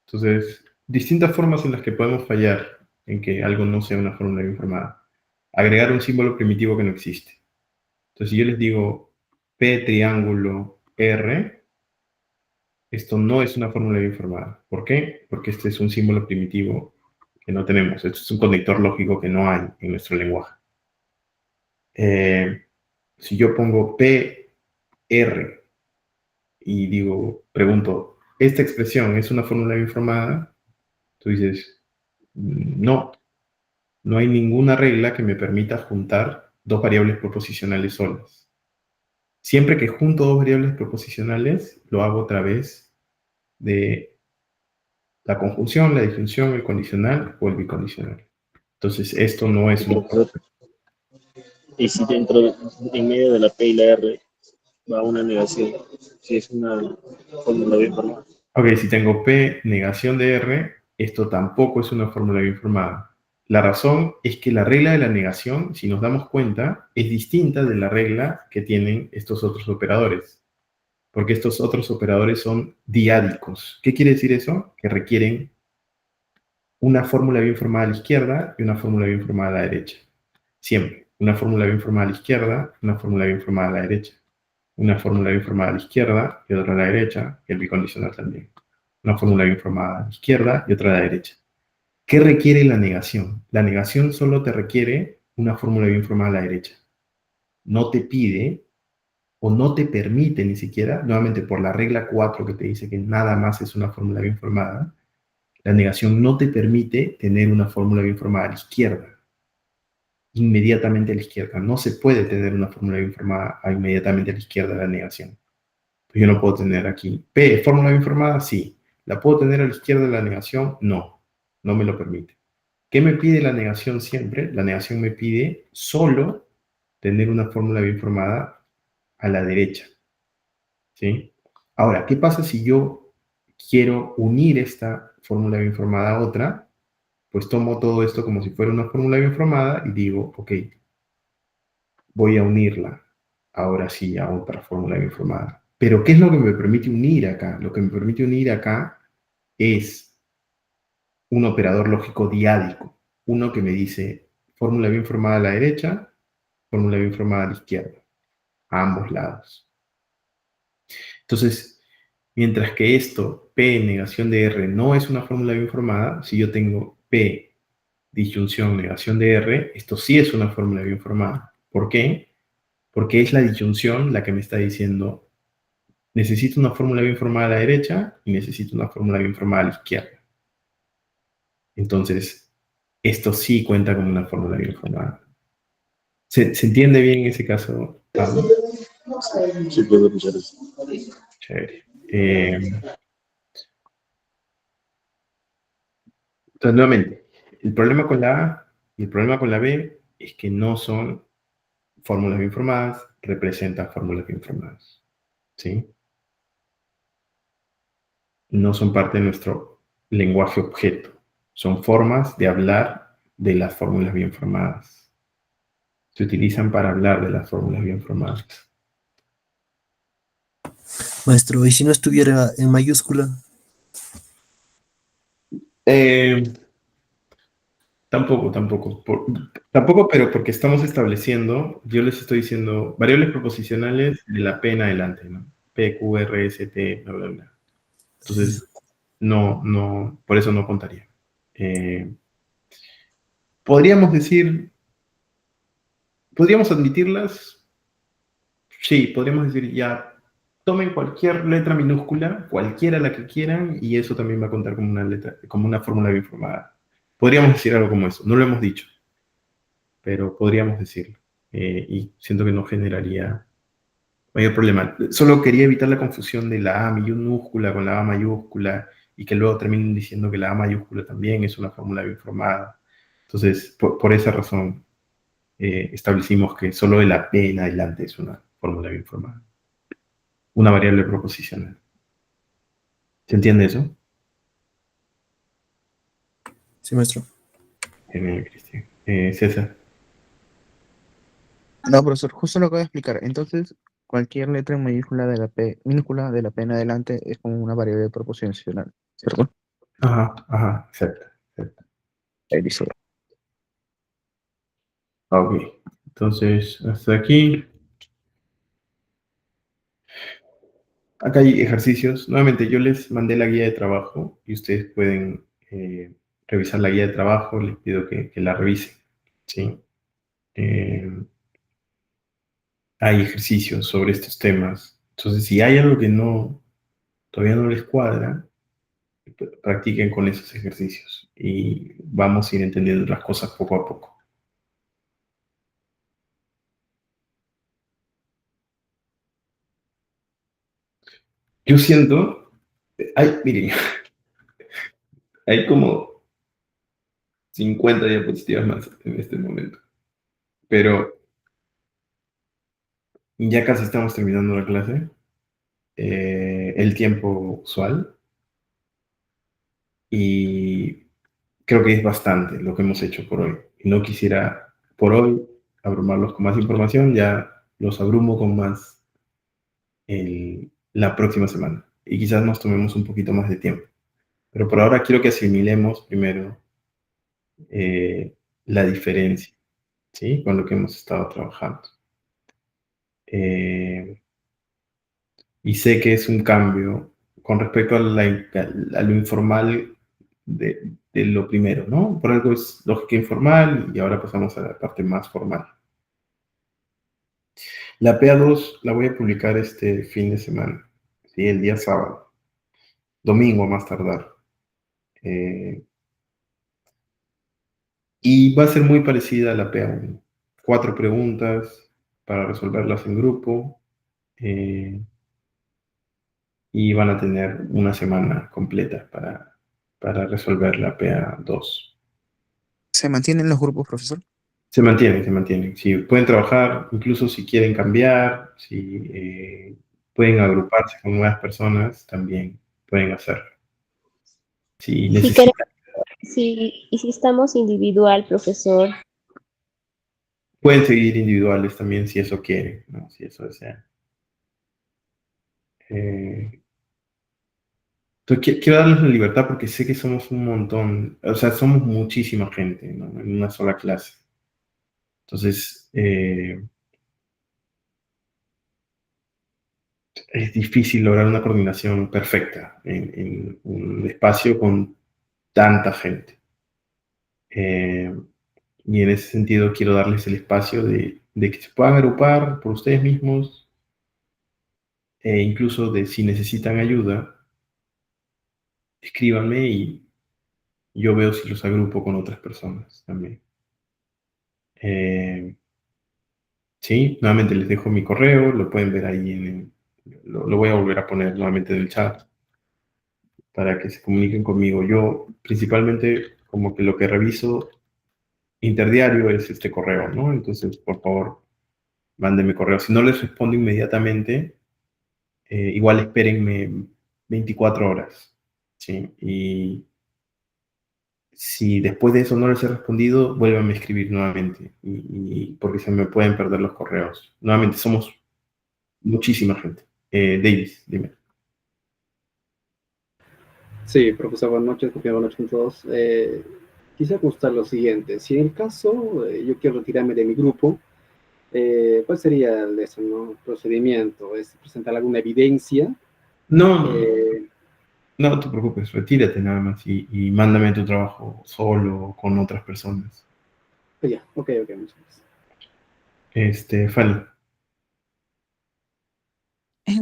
A: Entonces, distintas formas en las que podemos fallar en que algo no sea una fórmula bien formada. Agregar un símbolo primitivo que no existe. Entonces, si yo les digo P triángulo R, esto no es una fórmula bien formada. ¿Por qué? Porque este es un símbolo primitivo que no tenemos. Esto es un conector lógico que no hay en nuestro lenguaje. Si yo pongo PR y pregunto, ¿esta expresión es una fórmula bien formada? Tú dices, no, no hay ninguna regla que me permita juntar dos variables proposicionales solas. Siempre que junto dos variables proposicionales, lo hago a través de la conjunción, la disyunción, el condicional o el bicondicional. Entonces, esto no es un...
H: Y si en medio de la P y la R, va una negación, si es una fórmula bien formada.
A: Ok, si tengo P negación de R, esto tampoco es una fórmula bien formada. La razón es que la regla de la negación, si nos damos cuenta, es distinta de la regla que tienen estos otros operadores. Porque estos otros operadores son diádicos. ¿Qué quiere decir eso? Que requieren una fórmula bien formada a la izquierda y una fórmula bien formada a la derecha. Siempre. Una fórmula bien formada a la izquierda, una fórmula bien formada a la derecha. Una fórmula bien formada a la izquierda y otra a la derecha, y el bicondicional también. Una fórmula bien formada a la izquierda y otra a la derecha. ¿Qué requiere la negación? La negación solo te requiere una fórmula bien formada a la derecha. No te pide o no te permite ni siquiera, nuevamente por la regla 4 que te dice que nada más es una fórmula bien formada, la negación no te permite tener una fórmula bien formada a la izquierda. Inmediatamente a la izquierda. No se puede tener una fórmula bien formada inmediatamente a la izquierda de la negación. Pues yo no puedo tener aquí P, fórmula bien formada, sí. ¿La puedo tener a la izquierda de la negación? No, no me lo permite. ¿Qué me pide la negación siempre? La negación me pide solo tener una fórmula bien formada a la derecha. ¿Sí? Ahora, ¿qué pasa si yo quiero unir esta fórmula bien formada a otra? Pues tomo todo esto como si fuera una fórmula bien formada y digo, ok, voy a unirla ahora sí a otra fórmula bien formada. Pero ¿qué es lo que me permite unir acá? Lo que me permite unir acá es un operador lógico diádico. Uno que me dice fórmula bien formada a la derecha fórmula bien formada a la izquierda, a ambos lados. Entonces, mientras que esto, P negación de R, no es una fórmula bien formada, si yo tengo P disyunción negación de R, esto sí es una fórmula bien formada. ¿Por qué? Porque es la disyunción la que me está diciendo, necesito una fórmula bien formada a la derecha y necesito una fórmula bien formada a la izquierda. Entonces, esto sí cuenta como una fórmula bien formada. ¿Se entiende bien ese caso, Pablo?
H: Sí, puedo escuchar eso.
A: Chévere. Entonces, nuevamente, el problema con la A y el problema con la B es que no son fórmulas bien formadas, representan fórmulas bien formadas. ¿Sí? No son parte de nuestro lenguaje objeto. Son formas de hablar de las fórmulas bien formadas. Se utilizan para hablar de las fórmulas bien formadas.
I: Maestro, ¿y si no estuviera en mayúscula?
A: Tampoco, tampoco. Tampoco, pero porque estamos estableciendo, yo les estoy diciendo variables proposicionales de la P en adelante, ¿no? P, Q, R, S, T, bla, bla, bla. Entonces, no, por eso no contaría. Podríamos decir, podríamos admitirlas, sí, podríamos decir ya, tomen cualquier letra minúscula, cualquiera la que quieran, y eso también va a contar como una letra, como una fórmula bien formada. Podríamos decir algo como eso, no lo hemos dicho, pero podríamos decirlo. Y siento que no generaría mayor problema. Solo quería evitar la confusión de la A minúscula con la A mayúscula y que luego terminen diciendo que la A mayúscula también es una fórmula bien formada. Entonces, por esa razón, establecimos que solo de la P en adelante es una fórmula bien formada. Una variable proposicional. ¿Se entiende eso?
I: Sí, maestro.
A: Genial, Cristian. César.
J: No, profesor, justo lo acabo de explicar. Entonces, cualquier letra en mayúscula de la P, minúscula de la P en adelante es como una variable proposicional, ¿cierto?
A: Ajá, exacto.
J: Ahí dice.
A: Ok. Entonces, hasta aquí. Acá hay ejercicios. Nuevamente, yo les mandé la guía de trabajo y ustedes pueden revisar la guía de trabajo. Les pido que la revisen. ¿Sí? Hay ejercicios sobre estos temas. Entonces, si hay algo que todavía no les cuadra, practiquen con esos ejercicios y vamos a ir entendiendo las cosas poco a poco. Yo siento, miren, hay como 50 diapositivas más en este momento, pero ya casi estamos terminando la clase, el tiempo usual, y creo que es bastante lo que hemos hecho por hoy. Y no quisiera por hoy abrumarlos con más información, ya los abrumo con más la próxima semana. Y quizás nos tomemos un poquito más de tiempo. Pero por ahora quiero que asimilemos primero la diferencia, ¿sí? Con lo que hemos estado trabajando. Y sé que es un cambio con respecto a lo informal de lo primero, ¿no? Por algo es lógica informal y ahora pasamos a la parte más formal. La PA2 la voy a publicar este fin de semana, ¿sí? El día sábado, domingo a más tardar. Y va a ser muy parecida a la PA1. 4 preguntas para resolverlas en grupo y van a tener una semana completa para resolver la PA2.
J: ¿Se mantienen los grupos, profesor?
A: Se mantienen, se mantienen. Si pueden trabajar, incluso si quieren cambiar, si pueden agruparse con nuevas personas, también pueden hacerlo. Si
C: Si
A: necesitan,
C: sí, y si estamos individual, profesor.
A: pueden seguir individuales también si eso quieren, ¿no? Si eso desean. Entonces, quiero darles la libertad porque sé que somos un montón, o sea, somos muchísima gente, ¿no? En una sola clase. Entonces, es difícil lograr una coordinación perfecta en un espacio con tanta gente. Y en ese sentido quiero darles el espacio de que se puedan agrupar por ustedes mismos, e incluso de si necesitan ayuda, escríbanme y yo veo si los agrupo con otras personas también. Sí, nuevamente les dejo mi correo, lo pueden ver ahí lo voy a volver a poner nuevamente en el chat para que se comuniquen conmigo. Yo principalmente como que lo que reviso interdiario es este correo, ¿no? Entonces, por favor, mándenme correo. Si no les respondo inmediatamente, igual espérenme 24 horas, ¿sí? Y si después de eso no les he respondido, vuélvanme a escribir nuevamente, porque se me pueden perder los correos. Nuevamente, somos muchísima gente. Davis, dime.
K: Sí, profesor, buenas noches, buenas noches a todos. Quisiera consultar lo siguiente. Si en el caso yo quiero retirarme de mi grupo, ¿cuál sería el procedimiento? ¿Es presentar alguna evidencia?
A: No, no te preocupes, retírate nada más y mándame tu trabajo solo o con otras personas.
K: Ya, ok, muchas gracias.
A: Fanny.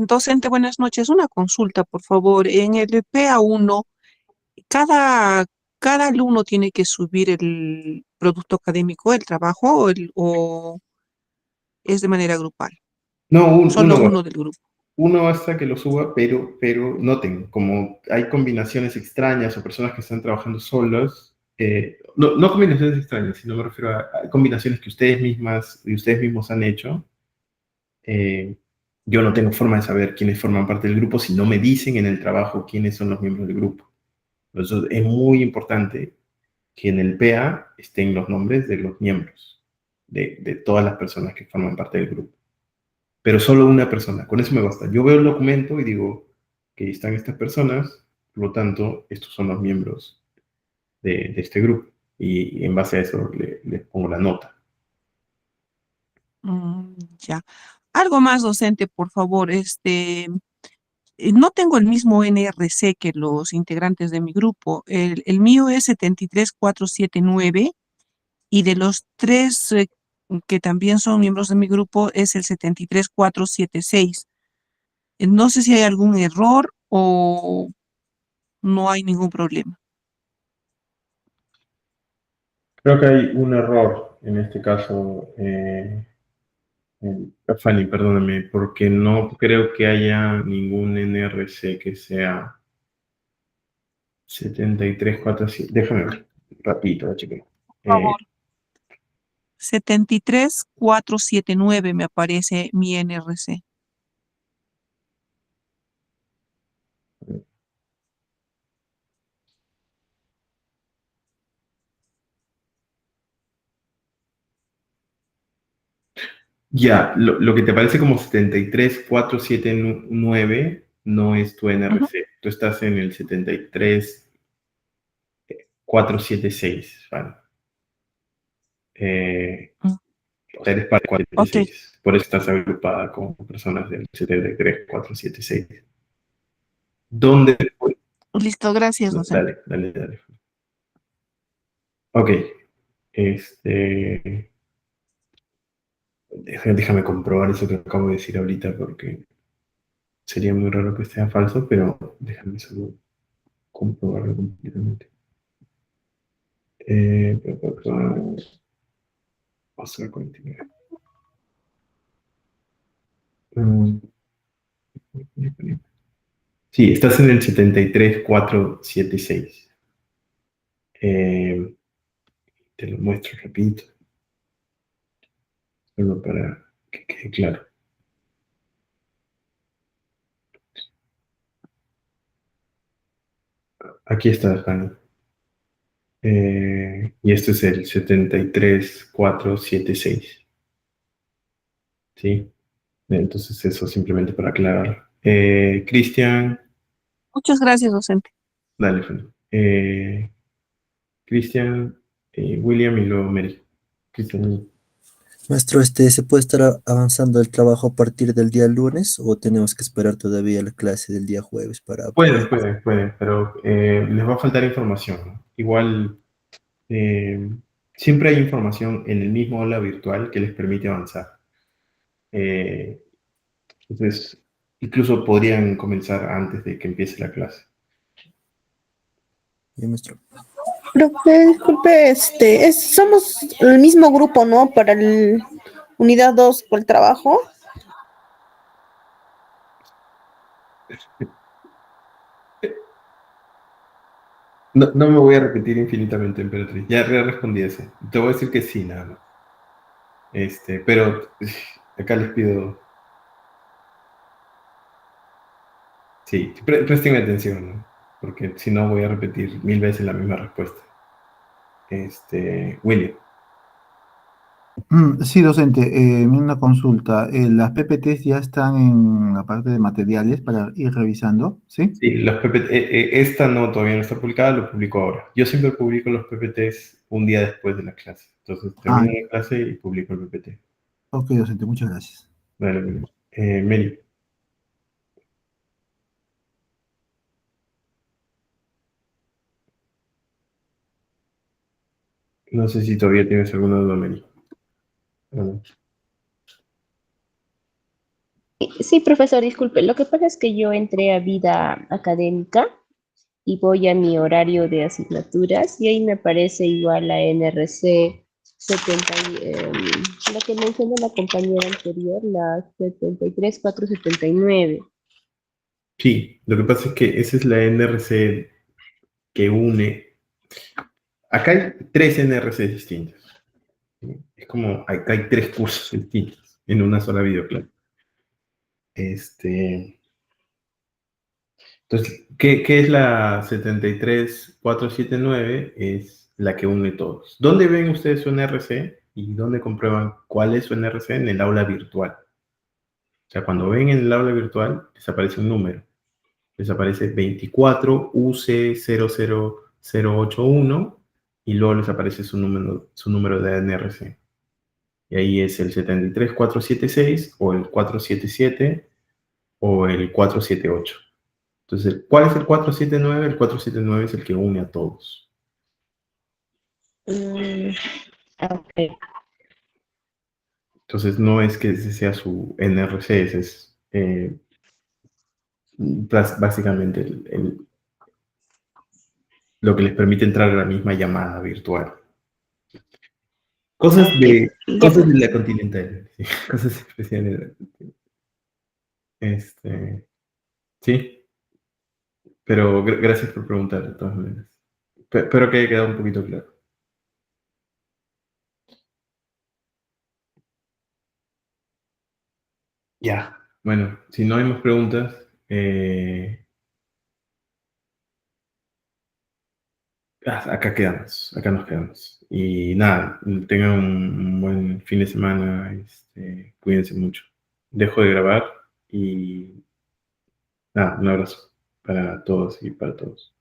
L: Docente, buenas noches. Una consulta, por favor. En el PA1, cada alumno tiene que subir el producto académico, el trabajo, o es de manera grupal.
A: No,
L: Solo uno del grupo.
A: Uno basta que lo suba, pero noten, como hay combinaciones extrañas o personas que están trabajando solas, no combinaciones extrañas, sino me refiero a combinaciones que ustedes mismos han hecho. Yo no tengo forma de saber quiénes forman parte del grupo si no me dicen en el trabajo quiénes son los miembros del grupo. Entonces, es muy importante que en el PA estén los nombres de los miembros, de todas las personas que forman parte del grupo. Pero solo una persona, con eso me basta. Yo veo el documento y digo que están estas personas, por lo tanto, estos son los miembros de este grupo. Y en base a eso les pongo la nota.
L: Ya. Algo más, docente, por favor. No tengo el mismo NRC que los integrantes de mi grupo. El mío es 73479 y de los tres que también son miembros de mi grupo es el 73476. No sé si hay algún error o no hay ningún problema.
A: Creo que hay un error en este caso, Fanny, perdóname, porque no creo que haya ningún NRC que sea 7347. Déjame ver, rapidito, chequeo.
L: Por favor. 73479 me aparece mi NRC.
A: Ya, lo que te parece como 73479 no es tu NRC. Tú estás en el 73476, Fanny. O sea, eres parte del 476. Por eso estás agrupada con personas del 73476. ¿Dónde?
L: Listo, gracias, docente.
A: Dale. Ok. Déjame comprobar eso que acabo de decir ahorita porque sería muy raro que sea falso, pero déjame solo comprobarlo completamente. Vamos a continuar. Sí, estás en el 73476. Te lo muestro rapidito. Solo para que quede claro. Aquí está, Fanny. Y este es el 73476. ¿Sí? Entonces eso simplemente para aclarar. Cristian.
L: Muchas gracias, docente.
A: Dale, Fanny. Cristian, William y luego Mary. Cristian.
I: Maestro, ¿se puede estar avanzando el trabajo a partir del día lunes o tenemos que esperar todavía la clase del día jueves para poder?
A: Pueden, pero les va a faltar información, ¿no? Igual, eh, siempre hay información en el mismo aula virtual que les permite avanzar. Eh, entonces, incluso podrían comenzar antes de que empiece la clase.
I: Bien, maestro.
M: Profe, disculpe, somos el mismo grupo, ¿no? Para el unidad 2 por el trabajo.
A: No me voy a repetir infinitamente, Emperatriz. Ya respondí ese. Te voy a decir que sí, nada más. Pero acá les pido. Sí, presten atención, ¿no? Porque si no voy a repetir 1000 veces la misma respuesta. William.
F: Sí, docente, una consulta. ¿Las PPTs ya están en la parte de materiales para ir revisando? ¿Sí?
A: Sí, los PPT, esta no, todavía no está publicada, lo publico ahora. Yo siempre publico los PPTs un día después de la clase. Entonces termino la clase y publico el PPT.
F: Ok, docente, muchas gracias.
A: Dale, William. Mary. No sé si todavía tienes alguna duda, Mary.
C: Sí, profesor, disculpe. Lo que pasa es que yo entré a vida académica y voy a mi horario de asignaturas y ahí me aparece igual la NRC 70, la que mencionó la compañera anterior, la 73479.
A: Sí, lo que pasa es que esa es la NRC que une. Acá hay 3 NRC distintas. Es como, acá hay 3 cursos distintos en una sola videoclase. Entonces, ¿qué es la 73479? Es la que une todos. ¿Dónde ven ustedes su NRC y dónde comprueban cuál es su NRC? En el aula virtual. O sea, cuando ven en el aula virtual, les aparece un número. Les aparece 24 UC00081 y luego les aparece su número de NRC. Y ahí es el 73476 o el 477 o el 478. Entonces, ¿cuál es el 479? El 479 es el que une a todos.
C: Okay.
A: Entonces, no es que ese sea su NRC, ese es básicamente lo que les permite entrar a la misma llamada virtual. Cosas de la continental, sí, cosas especiales de la continental. Sí, pero gracias por preguntar de todas maneras. Espero que haya quedado un poquito claro. Ya, bueno, si no hay más preguntas, acá nos quedamos. Y nada, tengan un buen fin de semana, cuídense mucho. Dejo de grabar y nada, un abrazo para todos y para todos.